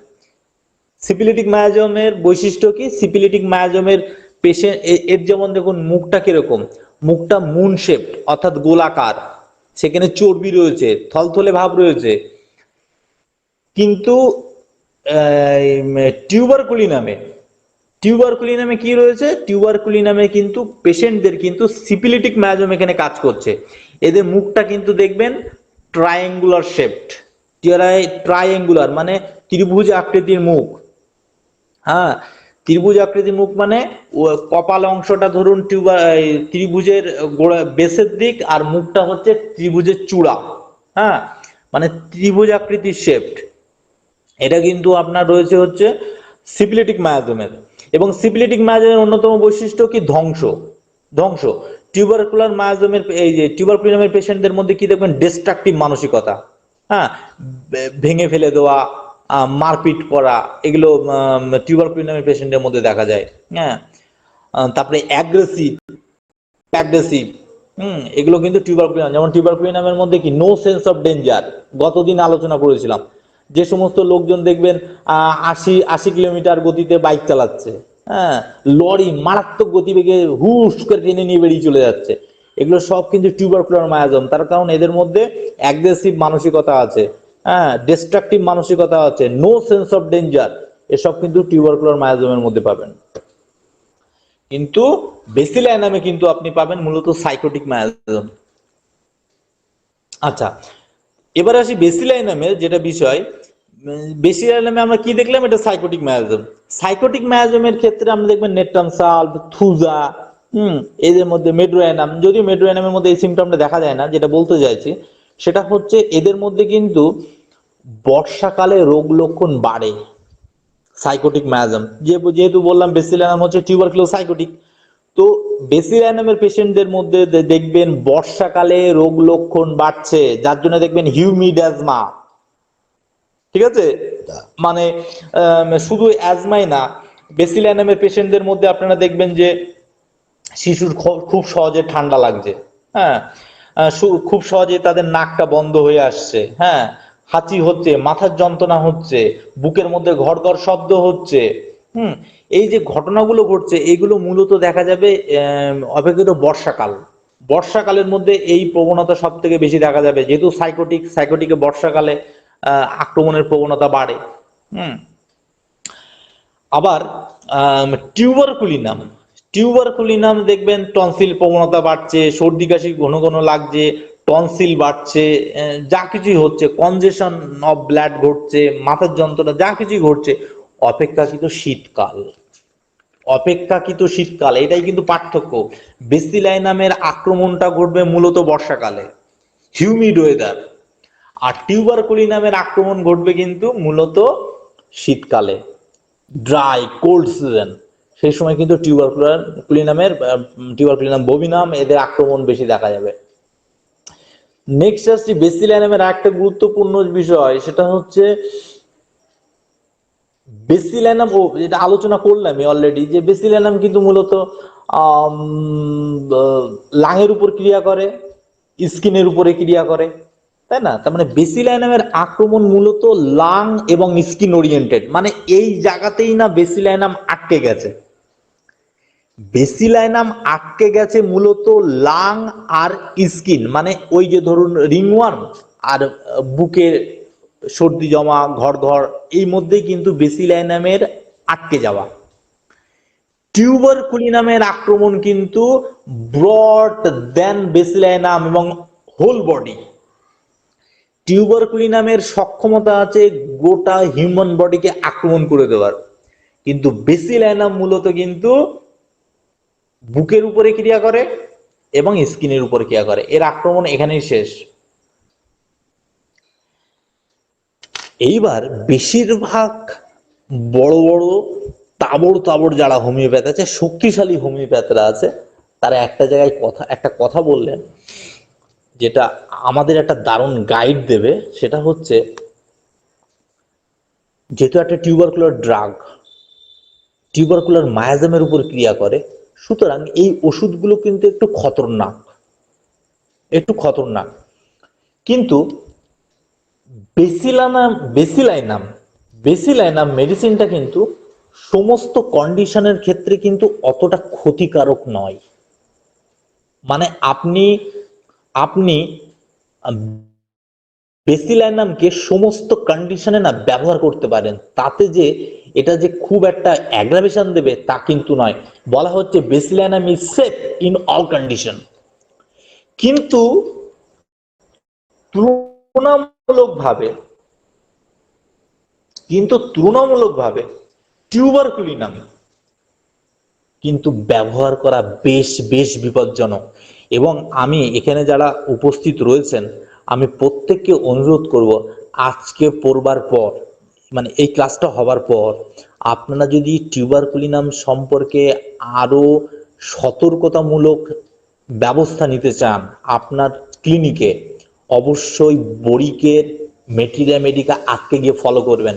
Speaker 1: সিফিলিটিক মায়াজমের বৈশিষ্ট্য কি? সিফিলিটিক মায়াজমের পেশেন্ট এর যেমন দেখুন মুখটা কিরকম, মুখটা মুন শেপড, অর্থাৎ গোলাকার, সেখানে চর্বি রয়েছে, থলথলে ভাব রয়েছে। কিন্তু টিউবারকুলিনামে কি রয়েছে? টিউবারকুলিনামে কিন্তু পেশেন্টদের কিন্তু সিফিলিটিক মায়াজম এখানে কাজ করছে। এদের মুখটা কিন্তু দেখবেন ট্রায়াঙ্গুলার শেপড, ট্রায়াঙ্গুলার মানে ত্রিভুজ আকৃতির মুখ। হ্যাঁ, ত্রিভুজ আকৃতির মুখ মানে কপাল অংশটা ধরুন ত্রিভুজের গোড়া বেসের দিক, আর মুখটা হচ্ছে ত্রিভুজের চূড়া। হ্যাঁ, মানে ত্রিভুজ আকৃতির শেপড। এটা কিন্তু আপনার রয়েছে হচ্ছে সিফিলিটিক মায়াজমের। এবং সিফিলিটিক মায়াজমের অন্যতম বৈশিষ্ট্য কি? ধ্বংস। টিউবারকুলার মায়াজমের এই যে টিউবারকুলিনামের পেশেন্টদের মধ্যে কি দেখবেন, ডিস্ট্রাকটিভ মানসিকতা, হ্যাঁ, ভেঙে ফেলে দেওয়া, মারপিট করা, এগুলো টিউবারকুলিনামের পেশেন্টের মধ্যে দেখা যায়। হ্যাঁ, তারপরে অ্যাগ্রেসিভ অ্যাগ্রেসিভ এগুলো কিন্তু টিউবারকুলিনাম। যেমন টিউবারকুলিনামের মধ্যে কি নো সেন্স অফ ডেঞ্জার, গতদিন আলোচনা করেছিলাম। যে সমস্ত লোকজন দেখবেন 80 কিলোমিটার গতিতে বাইক চালাচ্ছে, হ্যাঁ, লরি মারাত্মক গতিবেগে হুশ করে টেনে নিয়ে বেরিয়ে চলে যাচ্ছে, এগুলো সব কিন্তু টিউবারকুলার মায়াজম। তার কারণ এদের মধ্যে অ্যাগ্রেসিভ মানসিকতা আছে, হ্যাঁ, ডিস্ট্রাকটিভ মানসিকতা আছে, নো সেন্স অফ ডেঞ্জার, এসব কিন্তু টিউবারকুলার মায়াজমের মধ্যে পাবেন। কিন্তু বেসিলাইনামে কিন্তু আপনি পাবেন মূলত সাইকোটিক মায়াজম। আচ্ছা, এবার আসি বেসিলাইনামের যেটা বিষয়। বেসিলাইনামে আমরা কি দেখলাম, এটা সাইকোটিক মায়াজম। সাইকোটিক মায়াজমের ক্ষেত্রে আমরা দেখবেন নেট্রাম সালভ, থুজা, এদের মধ্যে মেড্রোয়ানাম, যদিও মেড্রোয়ানামের মধ্যে এই সিমটমটা দেখা যায় না, যেটা বলতে চাইছি সেটা হচ্ছে এদের মধ্যে কিন্তু বর্ষাকালে রোগ লক্ষণ বাড়ে। সাইকোটিক মায়াজম যেহেতু বললাম বেসিলাইনাম হচ্ছে টিউবারকুলোস সাইকোটিক, তো বেসিলাইনামের পেশেন্টদের মধ্যে দেখবেন বর্ষাকালে রোগ লক্ষণ বাড়ছে, যার জন্য দেখবেন হিউমিড অ্যাজমা। ঠিক আছে, মানে শুধু অ্যাজমাই না, বেসিলাইনামের পেশেন্টদের মধ্যে আপনারা দেখবেন যে শিশুর খুব সহজে ঠান্ডা লাগছে, হ্যাঁ, খুব সহজে তাদের নাকটা বন্ধ হয়ে আসছে, হ্যাঁ, হাঁচি হচ্ছে, মাথার যন্ত্রণা হচ্ছে, বুকের মধ্যে ঘড় ঘড় শব্দ হচ্ছে। এই যে ঘটনাগুলো ঘটছে এগুলো মূলত দেখা যাবে অপেক্ষিত বর্ষাকালের মধ্যে এই প্রবণতা সব থেকে বেশি দেখা যাবে, যেহেতু সাইকোটিকে বর্ষাকালে আক্রমণের প্রবণতা বাড়ে। হুম আবার টিউবারকুলিনাম টিউবারকুলিনাম দেখবেন টনসিল প্রবণতা বাড়ছে, সর্দি কাশি ঘন ঘন লাগছে, টনসিল বাড়ছে, যা কিছুই হচ্ছে, কনজেশন অফ ব্লাড ঘটছে, মাথার যন্ত্রণা, যা কিছুই ঘটছে অপেক্ষাকৃত শীতকাল, এটাই কিন্তু পার্থক্য। বেসিলাইনামের আক্রমণটা ঘটবে মূলত বর্ষাকালে, হিউমিড ওয়েদার, আর টিউবারকুলিনামের আক্রমণ ঘটবে কিন্তু মূলত শীতকালে, ড্রাই কোল্ড সিজন। সেই সময় কিন্তু টিউবারকুলিনাম বভিনাম এদের আক্রমণ বেশি দেখা যাবে। নেক্সট আসছি বেসিলাইনামের একটা গুরুত্বপূর্ণ বিষয়, সেটা হচ্ছে বেসিলাইনাম, যেটা আলোচনা করলাম অলরেডি, যে বেসিলাইনাম কিন্তু মূলত লাংয়ের উপর ক্রিয়া করে, স্কিনের উপরে ক্রিয়া করে, তাই না? তার মানে বেসিলাইনামের আক্রমণ মূলত লাং এবং স্কিন ওরিয়েন্টেড, মানে এই জায়গাতেই না বেসিলাইনাম আটকে গেছে। বেসিলাইনাম আটকে গেছে মূলত লাং আর স্কিন, মানে ওই যে ধরুন রিংওয়ার্ম আর বুকে সর্দি জমা, ঘর ঘর, এই মধ্যেই কিন্তু বেসিলাইনামের আটকে যাওয়া। টিউবারকুলিনামের আক্রমণ কিন্তু ব্রড দেন বেসিলাইনাম এবং হোল বডি। টিউবারকুলিনামের সক্ষমতা আছে গোটা হিউম্যান বডিকে আক্রমণ করে দেওয়ার, কিন্তু বেসিলাইনাম মূলত কিন্তু বুকের উপরে ক্রিয়া করে এবং স্কিনের উপরে ক্রিয়া করে, এর আক্রমণ এখানেই শেষ। এইবার বেশিরভাগ বড় বড় তাবড় তাবড় যারা হোমিওপ্যাথ আছে, শক্তিশালী হোমিওপ্যাথরা আছে, তারা একটা জায়গায় একটা কথা বললেন, যেটা আমাদের একটা দারুণ গাইড দেবে। সেটা হচ্ছে, যেহেতু একটা টিউবারকুলার মায়াজমের উপর ক্রিয়া করে, সুতরাং এই ওষুধগুলো কিন্তু একটু খতরনাক। কিন্তু বেসিলাইনাম মেডিসিনটা কিন্তু সমস্ত কন্ডিশনের ক্ষেত্রে কিন্তু অতটা ক্ষতিকারক নয়। মানে আপনি বেসিলাইনামকে সমস্ত কন্ডিশনে না ব্যবহার করতে পারেন, তাতে যে এটা যে খুব একটা অ্যাগ্রাভেশন দেবে তা কিন্তু নয়। বলা হচ্ছে bacillinum is safe in all condition. কিন্তু তুলনামূলকভাবে টিউবারকুলিনাম কিন্তু ব্যবহার করা বেশ বেশ বিপজ্জনক। এবং আমি এখানে যারা উপস্থিত রয়েছেন, আমি প্রত্যেককে অনুরোধ করব, আজকে পড়বার পর, মানে এই ক্লাসটা হবার পর, আপনারা যদি টিউবারকুলিনাম সম্পর্কে আরো সতর্কতামূলক ব্যবস্থা নিতে চান আপনার ক্লিনিকে, অবশ্যই বোরিকের মেটেরিয়া মেডিকা আজকে গিয়ে ফলো করবেন।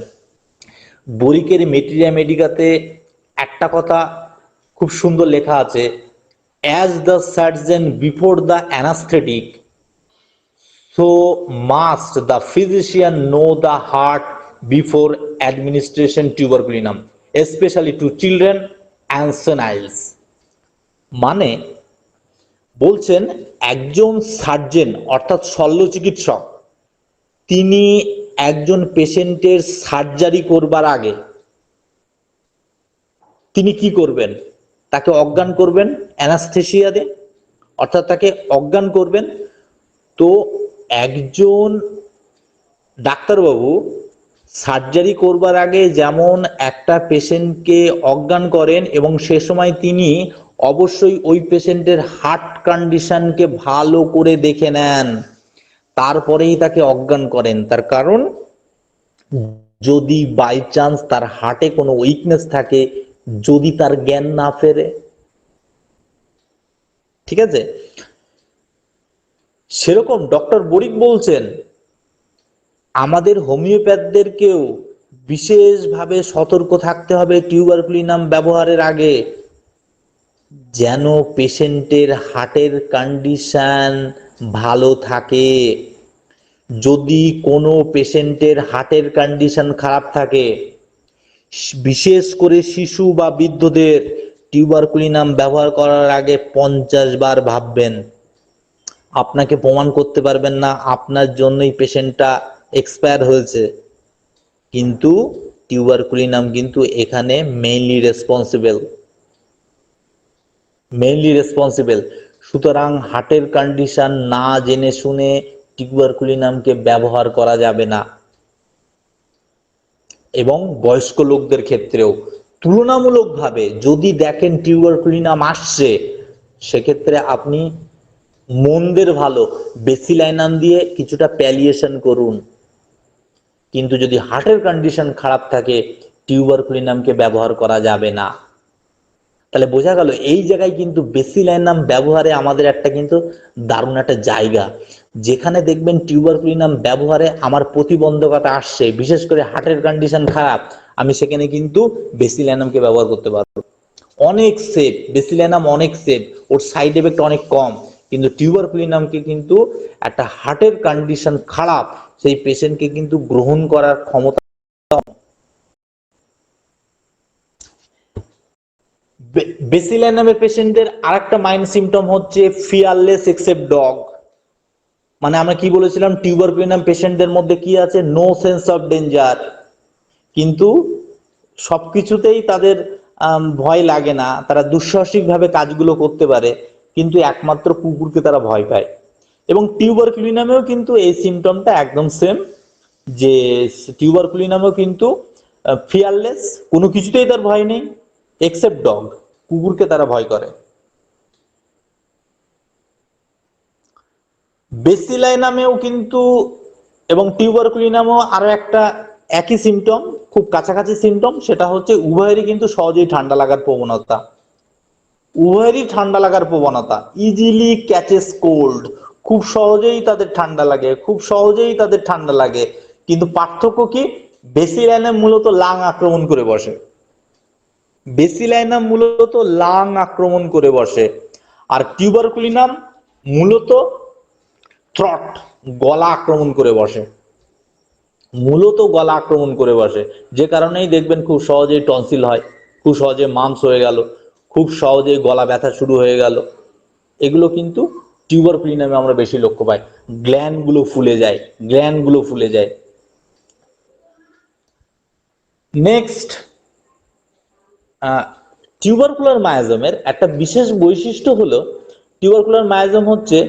Speaker 1: বোরিকের মেটেরিয়া মেডিকাতে একটা কথা খুব সুন্দর লেখা আছে, as the surgeon before the anaesthetic, so must the physician know the heart before administration tuberculinum, specially to children and seniles. মানে বলছেন একজন সার্জেন অর্থাৎ শল্য চিকিৎসক, তিনি একজন পেশেন্টের সার্জারি করবার আগে তিনি কি করবেন, তাকে অজ্ঞান করবেন অ্যানাস্থেসিয়া দিয়ে, অর্থাৎ তাকে অজ্ঞান করবেন। তো একজন ডাক্তারবাবু সার্জারি করবার আগে যেমন একটা পেশেন্টকে অজ্ঞান করেন এবং সে সময় তিনি অবশ্যই ওই পেশেন্টের হার্ট কন্ডিশনকে ভালো করে দেখে নেন, তারপরেই তাকে অজ্ঞান করেন। তার কারণ যদি বাই চান্স তার হার্টে কোনো উইকনেস থাকে, যদি তার জ্ঞান না ফেরে, ঠিক আছে। সেরকম ডক্টর বোরিক বলছেন আমাদের হোমিওপ্যাথদেরকেও বিশেষভাবে সতর্ক থাকতে হবে টিউবারকুলিনাম ব্যবহারের আগে, যেন পেশেন্টের হার্টের কন্ডিশন ভালো থাকে। যদি কোনো পেশেন্টের হার্টের কন্ডিশন খারাপ থাকে, বিশেষ করে শিশু বা বৃদ্ধদের টিউবারকুলিনাম ব্যবহার করার আগে 50 বার ভাববেন। আপনাকে প্রমাণ করতে পারবেন না আপনার জন্যই পেশেন্টটা এক্সপায়ার হয়েছে, কিন্তু টিউবারকুলিনাম কিন্তু এখানে মেইনলি রেসপন্সিবল। সুতরাং হার্টের কন্ডিশন না জেনে শুনে টিউবারকুলিনামকে ব্যবহার করা যাবে না। এবং বয়স্ক লোকদের ক্ষেত্রেও তুলনামূলকভাবে যদি দেখেন টিউবারকুলিনাম আসছে, সেক্ষেত্রে আপনি মন্দের ভালো বেসিলাইনাম দিয়ে কিছুটা প্যালিয়েশন করুন। কিন্তু যদি হার্টের কন্ডিশন খারাপ থাকে, টিউবারকুলিনামকে ব্যবহার করা যাবে না। তাহলে বোঝা গেল এই জায়গায় কিন্তু বেসিলাইনাম ব্যবহারে আমাদের একটা কিন্তু দারুণ একটা জায়গা, যেখানে দেখবেন টিউবারকুলিনাম ব্যবহারে আমার প্রতিবন্ধকতা আসছে, বিশেষ করে হার্টের কন্ডিশন খারাপ, আমি সেখানে কিন্তু বেসিলাইনামকে ব্যবহার করতে পারবো। অনেক সেফ বেসিলাইনাম, অনেক সেফ, ওর সাইড এফেক্ট অনেক কম। কিন্তু টিউবারকুলিনামকে কিন্তু একটা হার্টের কন্ডিশন খারাপ সেই পেশেন্টকে কিন্তু গ্রহণ করার ক্ষমতা। বেসিলাইনামের পেশেন্টদের আরেকটা মাইন্ড সিমটম হচ্ছে ফিয়ারলেস এক্সেপ্ট ডগ। মানে আমরা কি বলেছিলাম, টিউবারকুলিনাম পেশেন্টদের মধ্যে কি আছে, নো সেন্স অফ ডেঞ্জার, কিন্তু সবকিছুতেই তাদের ভয় লাগে না, তারা দুঃসাহসিক ভাবে কাজগুলো করতে পারে, কিন্তু একমাত্র কুকুরকে তারা ভয় পায়। এবং টিউবারকুলিনামেও কিন্তু এই সিমটমটা একদম সেম, যে টিউবারকুলিনামেও কিন্তু ফিয়ারলেস, কোনো কিছুতেই তার ভয় নেই, এক্সেপ্ট ডগ, কুকুরকে তারা ভয় করে। বেসিলাইনামেও কিন্তু এবং টিউবারকুলিনামেও আরো একটা একই সিমটম, খুব কাছাকাছি সিমটম, সেটা হচ্ছে উভয়েরই কিন্তু সহজেই ঠান্ডা লাগার প্রবণতা। ইজিলি ক্যাচেস কোল্ড, খুব সহজেই তাদের ঠান্ডা লাগে। কিন্তু পার্থক্য কি, বেসিলাইনাম মূলত লাং আক্রমণ করে বসে, আর টিউবারকুলিনাম মূলত থ্রট, গলা আক্রমণ করে বসে। যে কারণেই দেখবেন খুব সহজেই টনসিল হয়, খুব সহজে মাম্পস হয়ে গেল, খুব সহজেই গলা ব্যথা শুরু হয়ে গেল। এগুলো কিন্তু টিউবারকুলিনামে আমরা বেশি লক্ষ্য পাই, গ্ল্যান্ডগুলো ফুলে যায়। নেক্সট, টিউবারকুলার মায়াজমের একটা বিশেষ বৈশিষ্ট্য হলো, টিউবারকুলার মায়াজম হচ্ছে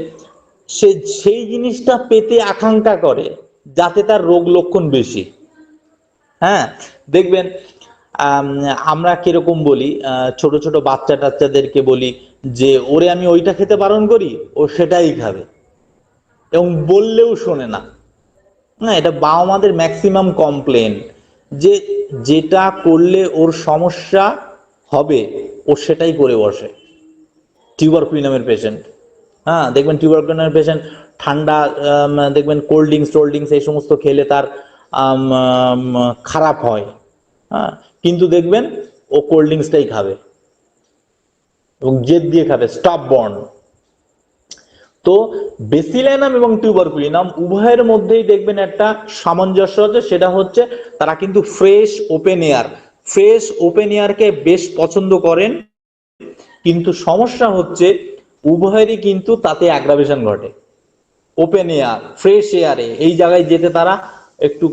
Speaker 1: সে সেই জিনিসটা পেতে আকাঙ্ক্ষা করে যাতে তার রোগ লক্ষণ বেশি। হ্যাঁ, দেখবেন আমরা কিরকম বলি, ছোট ছোট বাচ্চা টাচ্চাদেরকে বলি যে ওরে আমি ওইটা খেতে বারণ করি, ও সেটাই খাবে এবং বললেও শোনে না। না, এটা বাবা মাদের ম্যাক্সিমাম কমপ্লেন, যে যেটা করলে ওর সমস্যা হবে ও সেটাই করে বসে টিউবারকুলিনামের পেশেন্ট। হ্যাঁ, দেখবেন টিউবারকুলোসিস পেশেন্ট ঠান্ডা, দেখবেন কোল্ড ড্রিঙ্কস এই সমস্ত খেলে তার খারাপ হয়। হ্যাঁ, কিন্তু দেখবেন ও কোল্ড ড্রিঙ্কসটাই খাবে এবং জেদ দিয়ে খাবে, স্টপ বর্ন। তো বেসিলাইনাম এবং টিউবারকুলিনাম উভয়ের মধ্যেই দেখবেন একটা সামঞ্জস্য আছে, সেটা হচ্ছে তারা কিন্তু ফ্রেশ ওপেন এয়ারকে বেশ পছন্দ করেন। কিন্তু সমস্যা হচ্ছে উভয়েরই কিন্তু তাতে অ্যাগ্রাভেশন ঘটে। ওপেন এয়ার, ফ্রেশ এয়ারে এই জায়গায় যেতে তারা একটু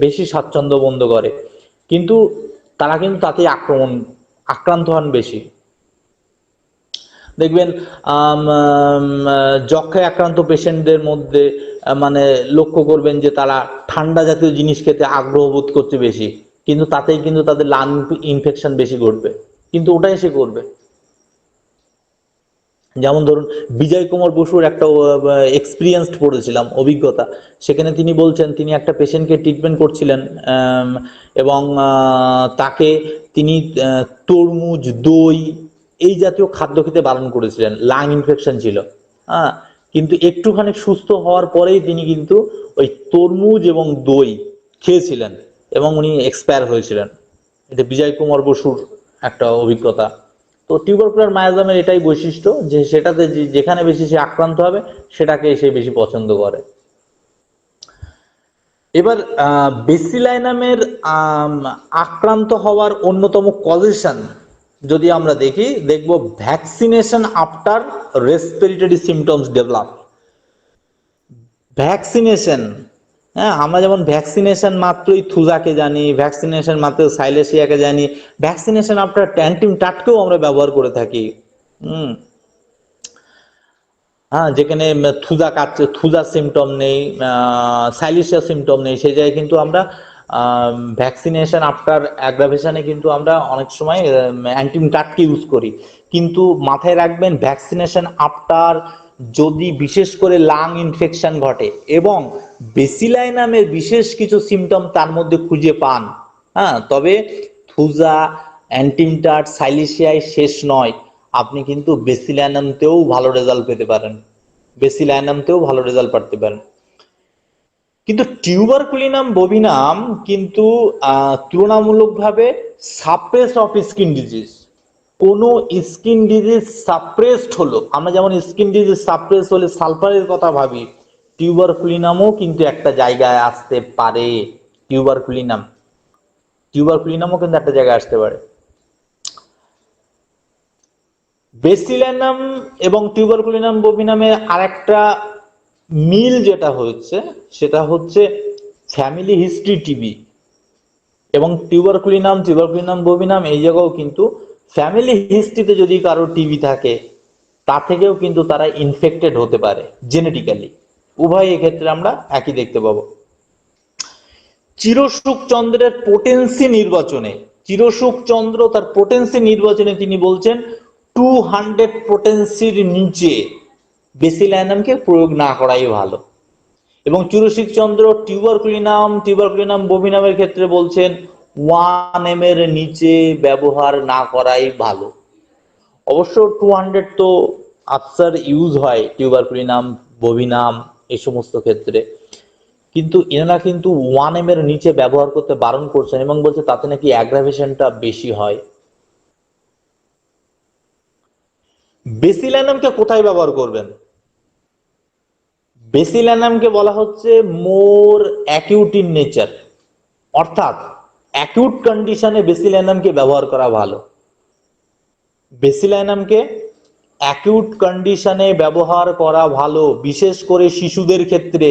Speaker 1: বেশি স্বাচ্ছন্দ্য বোধ করে, কিন্তু তারা কিন্তু তাতে আক্রান্ত হন বেশি। দেখবেন যক্ষায় আক্রান্ত পেশেন্টদের মধ্যে মানে লক্ষ্য করবেন যে তারা ঠান্ডা জাতীয় জিনিস খেতে আগ্রহ বোধ করছে বেশি, কিন্তু তাতেই কিন্তু তাদের লাং ইনফেকশন বেশি ঘটবে, কিন্তু ওটাই সে করবে। যেমন ধরুন বিজয় কুমার বসুর একটা এক্সপিরিয়েন্স পড়েছিলাম, অভিজ্ঞতা। সেখানে তিনি বলছেন তিনি একটা পেশেন্টকে ট্রিটমেন্ট করছিলেন, এবং তাকে তিনি তরমুজ, দই এই জাতীয় খাদ্য খেতে বারণ করেছিলেন, লাং ইনফেকশন ছিল। হ্যাঁ, কিন্তু একটুখানি সুস্থ হওয়ার পরেই তিনি কিন্তু ওই তরমুজ এবং দই খেয়েছিলেন এবং উনি এক্সপায়ার হয়েছিলেন। এটা বিজয় কুমার বসুর একটা অভিজ্ঞতা। তো টিউবারকুলার মায়াজামের এটাই বৈশিষ্ট্য যে সেটাতে যেখানে বেশি সে আক্রান্ত হবে সেটাকে সে বেশি পছন্দ করে। এবার বেসিলাইনামের আক্রান্ত হওয়ার অন্যতম কজেশন যদি আমরা দেখব vaccination after respiratory symptoms develop. Vaccination, হ্যাঁ, আমরা যেমন ভ্যাকসিনেশন মাত্রই থুজাকে জানি, ভ্যাকসিনেশন মাত্র সাইলেসিয়াকে জানি, ভ্যাকসিনেশন আফটার ট্যান্টিম টাটকেও আমরা ব্যবহার করে থাকি। হুম, হ্যাঁ, যেখানে থুজা সিমটম নেই, সাইলেসিয়া সিমটম নেই, সেই জায়গায় কিন্তু আমরা ভ্যাকসিনেশন আফটার অ্যাগ্রাভেশনে কিন্তু আমরা অনেক সময় অ্যান্টিম টাটকে ইউজ করি। কিন্তু মাথায় রাখবেন ভ্যাকসিনেশন আফটার যদি বিশেষ করে লাং ইনফেকশন ঘটে এবং বেসিলাইনামের বিশেষ কিছু সিমটম তার মধ্যে খুঁজে পান, হ্যাঁ, তবে থুজা, অ্যান্টিমটাট, সাইলেসিয়ায় শেষ নয়, আপনি কিন্তু বেসিলাইনামতেও ভালো রেজাল্ট পেতে পারেন, পারতে পারেন। কিন্তু টিউবারকুলিনাম বভিনাম কিন্তু তুলনামূলকভাবে সাপ্রেস অফ স্কিন ডিজিজ। কোন স্কিন ডিজিজ সাপ্রেসড হলো, আমরা যেমন স্কিন ডিজিজ সাপ্রেস হলে সালফারের কথা ভাবি, টিউবারকুলিনামও কিন্তু একটা জায়গায় আসতে পারে। টিউবারকুলিনামও কিন্তু একটা জায়গায় আসতে পারে। বেসিলাইনাম এবং টিউবারকুলিনাম বভিনামে আরেকটা মিল যেটা হচ্ছে সেটা হচ্ছে ফ্যামিলি হিস্ট্রি টিবি। এবং টিউবারকুলিনাম বভিনাম এই জায়গাও কিন্তু ফ্যামিলি হিস্ট্রিতে যদি কারো টিবি থাকে তা থেকেও কিন্তু তারা ইনফেক্টেড হতে পারে জেনেটিক্যালি। উভয় এক্ষেত্রে আমরা একই দেখতে পাবো। চিরসুখ চন্দ্রের পোটেন্সি নির্বাচনে তিনি বলছেন 200 পোটেন্সির নিচে বেসিলাইনামকে প্রয়োগ না করাই ভালো। এবং চিরসুখ চন্দ্র টিউবারকুলিনাম বভিনামের ক্ষেত্রে বলছেন 1 এর নিচে ব্যবহার না করাই ভালো। অবশ্য 200 তো আফসার ইউজ হয় টিউবারকুলিনাম, বভিনাম এই সমস্ত ক্ষেত্রে, কিন্তু এনারা কিন্তু 1 এর নিচে ব্যবহার করতে বারণ করছেন এবং বলছে তাতে নাকি অ্যাগ্রাভেশনটা বেশি হয়। বেসিলাইনামকে কোথায় ব্যবহার করবেন? বেসিলাইনামকে বলা হচ্ছে মোর অ্যাকিউট ইন নেচার, অর্থাৎ অ্যাকিউট কন্ডিশনে বেসিলাইনামকে ব্যবহার করা ভালো। বেসিলাইনামকে অ্যাকিউট কন্ডিশনে ব্যবহার করা ভালো, বিশেষ করে শিশুদের ক্ষেত্রে।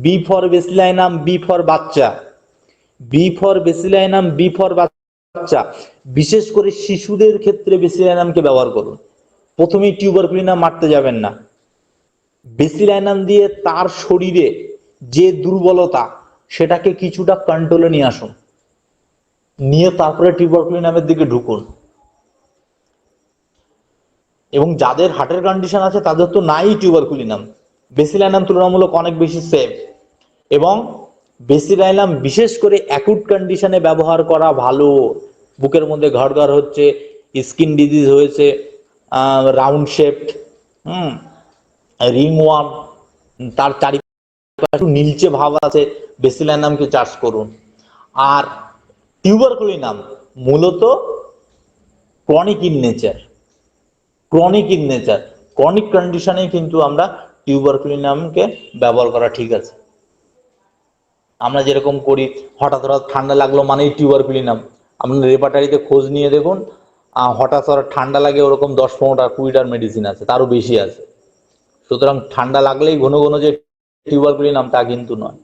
Speaker 1: B for bacillinum, B for বাচ্চা, বিশেষ করে শিশুদের ক্ষেত্রে বেসিলাইনামকে ব্যবহার করুন। প্রথমেই টিউবারকুলিনাম মারতে যাবেন না, বেসিলাইনাম দিয়ে তার শরীরে যে দুর্বলতা সেটাকে কিছুটা কন্ট্রোলে নিয়ে আসুন, নিয়ে তারপরে টিউবারকুলিনামের দিকে ঢুকুন। এবং যাদের হার্টের কন্ডিশন আছে তাদের তো নাই টিউবারকুলিনাম, বেসিলাইনাম তুলনামূলক অনেক বেশি সেফ। এবং বেসিলাইনাম বিশেষ করে অ্যাকুট কন্ডিশনে ব্যবহার করা ভালো। বুকের মধ্যে ঘড়ঘড় হচ্ছে, স্কিন ডিজিজ হয়েছে, রাউন্ড শেপড, রিংওয়ার্ম, তার চারিপাশে নীলচে ভাব আছে, বেসিলিয়ানামকে চাষ করুন। আর টিউবারকুলিনাম মূলত ক্রনিক ইন নেচার, ক্রনিক কন্ডিশনে কিন্তু আমরা টিউবারকুলিনামকে ব্যবহার করা ঠিক আছে। আমরা যেরকম করি, হঠাৎ হঠাৎ ঠান্ডা লাগলো মানেই টিউবারকুলিনাম, আপনি রেপার্টারিতে খোঁজ নিয়ে দেখুন, হঠাৎ হঠাৎ ঠান্ডা লাগে ওরকম 10-15টা 20টার মেডিসিন আছে, তারও বেশি আছে। সুতরাং ঠান্ডা লাগলেই ঘন ঘন যে টিউবারকুলিনাম তা কিন্তু নয়।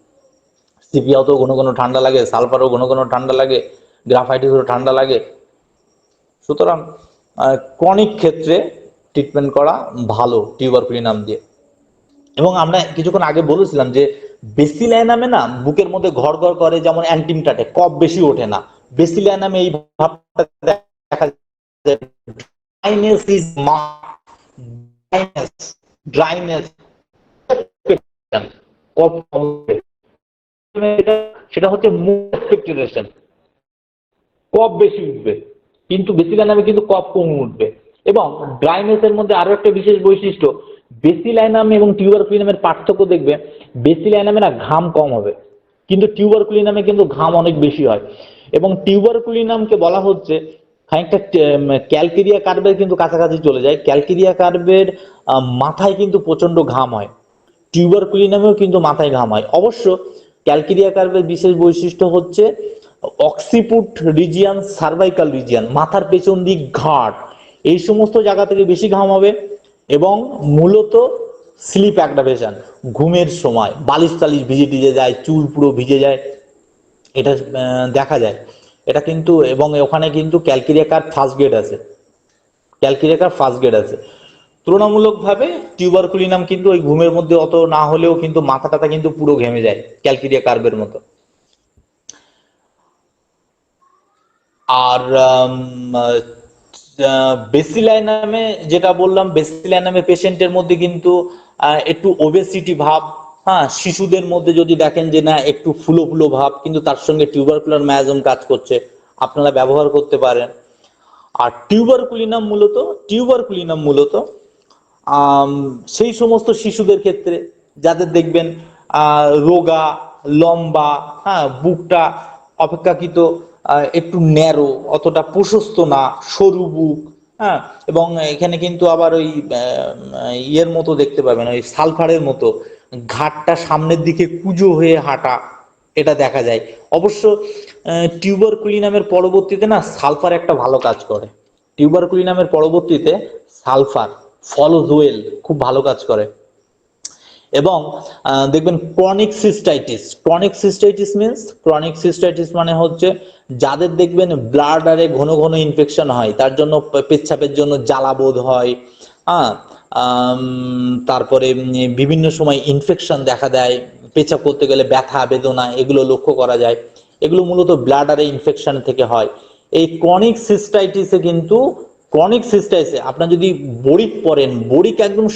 Speaker 1: সিপিয়াতেও ঘন ঘন ঠান্ডা লাগে, সালফারও ঘন ঘন ঠান্ডা লাগে, গ্রাফাইটিসও ঠান্ডা লাগে। সুতরাং ক্রনিক ক্ষেত্রে ট্রিটমেন্ট করা ভালো টিউবারকুলিনাম দিয়ে। এবং আমরা কিছুক্ষণ আগে বলেছিলাম যে বেসিলিয়ানামে না বুকের মধ্যে ঘর ঘর করে, যেমন অ্যান্টিমটাটে কফ বেশি ওঠে না। বেসিলিয়ানামে এই ভাবটা দেখা যায়, ড্রাইনেস ইজ ড্রাইনেস, কফ, সেটা হচ্ছে এক্সপেক্টেশন, কফ বেশি উঠবে, কিন্তু বেসিলিয়ানামে কিন্তু কফ কম উঠবে। এবং ড্রাইনেসের মধ্যে আরো একটা বিশেষ বৈশিষ্ট্য, বেসিলিয়ানাম এবং টিউবারকুলিনামের পার্থক্য দেখবে, বেসিলিয়ানামে না ঘাম কম হবে, কিন্তু টিউবারকুলিনামে কিন্তু ঘাম অনেক বেশি হয়। এবং টিউবারকুলিনামকে বলা হচ্ছে খানিকটা ক্যালকেরিয়া কার্ভের কিন্তু কাছাকাছি চলে যায়। ক্যালকেরিয়া কার্ভের মাথায় কিন্তু প্রচন্ড ঘাম হয়, টিউবারকুলিনামেও কিন্তু মাথায় ঘাম হয়। অবশ্য ক্যালকেরিয়া কার্ভের বিশেষ বৈশিষ্ট্য হচ্ছে অক্সিপুট রিজিয়ান, সার্ভাইকাল রিজিয়ান, মাথার পেছন দিক, ঘাট, এই সমস্ত জায়গা থেকে বেশি ঘাম হবে। এবং মূলত স্লিপ অ্যাগ্রাভেশন, ঘুমের সময় বালিশ টালিশ ভিজে ভিজে যায়, চুল পুরো ভিজে যায়, এটা দেখা যায়। এটা কিন্তু, এবং ওখানে কিন্তু ক্যালকেরিয়া কার্ভ ফার্স্ট গ্রেড আছে, ক্যালকেরিয়া কার্ভ ফার্স্ট গ্রেড আছে। তুলনামূলকভাবে টিউবারকুলিনাম কিন্তু ওই ঘুমের মধ্যে অত না হলেও কিন্তু মাথা টাথা কিন্তু পুরো ঘেমে যায় ক্যালকেরিয়া কার্ভের মতো। আর বেসিলাইনামে যেটা বললাম, বেসিলাইনামে পেশেন্টের মধ্যে কিন্তু একটু ওবেসিটি ভাব, হ্যাঁ, শিশুদের মধ্যে যদি দেখেন যে না একটু ফুলো ফুলো ভাব, কিন্তু তার সঙ্গে টিউবারকুলার মায়াজম কাজ করছে, আপনারা ব্যবহার করতে পারেন। আর টিউবারকুলিনাম মূলত সেই সমস্ত শিশুদের ক্ষেত্রে যাদের দেখবেন রোগা, লম্বা, হ্যাঁ, বুকটা অপেক্ষাকৃত একটু ন্যারো, অতটা প্রশস্ত না, সরু বুক, হ্যাঁ, এবং এখানে কিন্তু আবার ওই ইয়ের মতো দেখতে পাবেন, ওই সালফারের মতো ঘাটটা সামনের দিকে কুঁজো হয়ে হাঁটা, এটা দেখা যায়। অবশ্য টিউবারকুলিনামের পরবর্তীতে না সালফার একটা ভালো কাজ করে, টিউবারকুলিনামের পরবর্তীতে সালফার, ফলোজোয়েল খুব ভালো কাজ করে। এবং দেখবেন ক্রনিক সিস্টাইটিস মানে হচ্ছে যাদের দেখবেন ব্লাডারে ঘন ঘন ইনফেকশন হয়, তার জন্য পেচ্ছাপের জন্য জ্বালা বোধ হয়, হ্যাঁ, তারপরে বিভিন্ন সময় ইনফেকশন দেখা দেয়, পেচ্ছাপ করতে গেলে ব্যথা বেদনা এগুলো লক্ষ্য করা যায়। এগুলো মূলত ব্লাডারে ইনফেকশন থেকে হয়। এই ক্রনিক সিস্টাইটিসে আপনার যদি বড়িক পড়েন, বড়িক একদম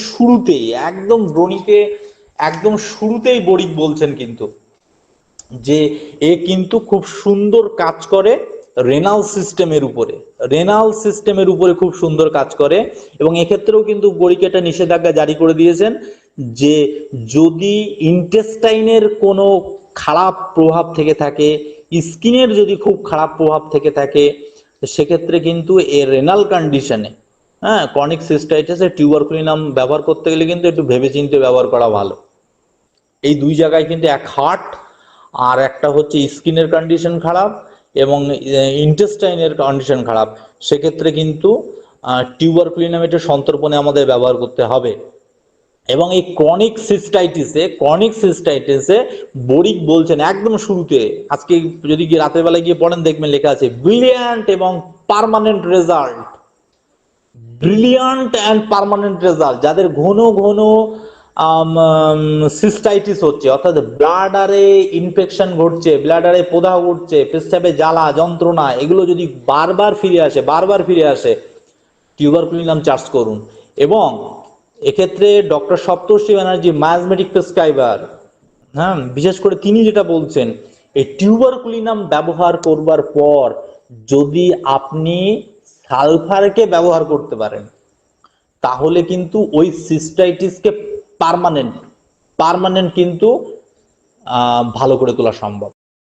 Speaker 1: শুরুতেই বড়িক বলছেন কিন্তু, যে এ কিন্তু খুব সুন্দর কাজ করে রেনাল সিস্টেমের উপরে খুব সুন্দর কাজ করে। এবং এক্ষেত্রেও কিন্তু বড়িক একটা নিষেধাজ্ঞা জারি করে দিয়েছেন, যে যদি ইন্টেস্টাইনের কোনো খারাপ প্রভাব থেকে থাকে, স্কিনের যদি খুব খারাপ প্রভাব থেকে থাকে, সেক্ষেত্রে কিন্তু এই রেনাল কন্ডিশনে, হ্যাঁ, ক্রনিক সিস্টাইটিসে টিউবারকুলিনাম ব্যবহার করতে গেলে কিন্তু একটু ভেবেচিন্তে ব্যবহার করা ভালো। এই দুই জায়গায় কিন্তু, এক হার্ট আর একটা হচ্ছে স্কিনের কন্ডিশন খারাপ এবং ইন্টেস্টাইনের কন্ডিশন খারাপ, সেক্ষেত্রে কিন্তু টিউবারকুলিনাম এটা সন্তর্পণে আমাদের ব্যবহার করতে হবে। এবং এই ক্রনিক সিস্টাইটিসে বড়িক বলছেন একদম শুরুতে, আজকে যদি গিয়ে রাতের বেলায় গিয়ে পড়েন দেখবেন লেখা আছে ব্রিলিয়ান্ট এবং পার্মানেন্ট রেজাল্ট, যাদের ঘন ঘন সিস্টাইটিস হচ্ছে, অর্থাৎ ব্লাডারে ইনফেকশন ঘটছে, ব্লাডারে প্রদাহ ঘটছে, পেচ্ছাপে জ্বালা যন্ত্রণা, এগুলো যদি বারবার ফিরে আসে, টিউবারকুলিনাম চার্জ করুন। এবং এক্ষেত্রে ডক্টর সপ্তর্ষি ব্যানার্জি মায়াজমেটিক প্রেসক্রাইবার, হ্যাঁ, বিশেষ করে তিনি যেটা বলছেন, এই টিউবারকুলিনাম ব্যবহার করবার পর যদি আপনি সালফারকে ব্যবহার করতে পারেন, তাহলে কিন্তু ওই সিস্টাইটিসকে পার্মানেন্ট পার্মানেন্ট কিন্তু ভালো করে তোলা সম্ভব।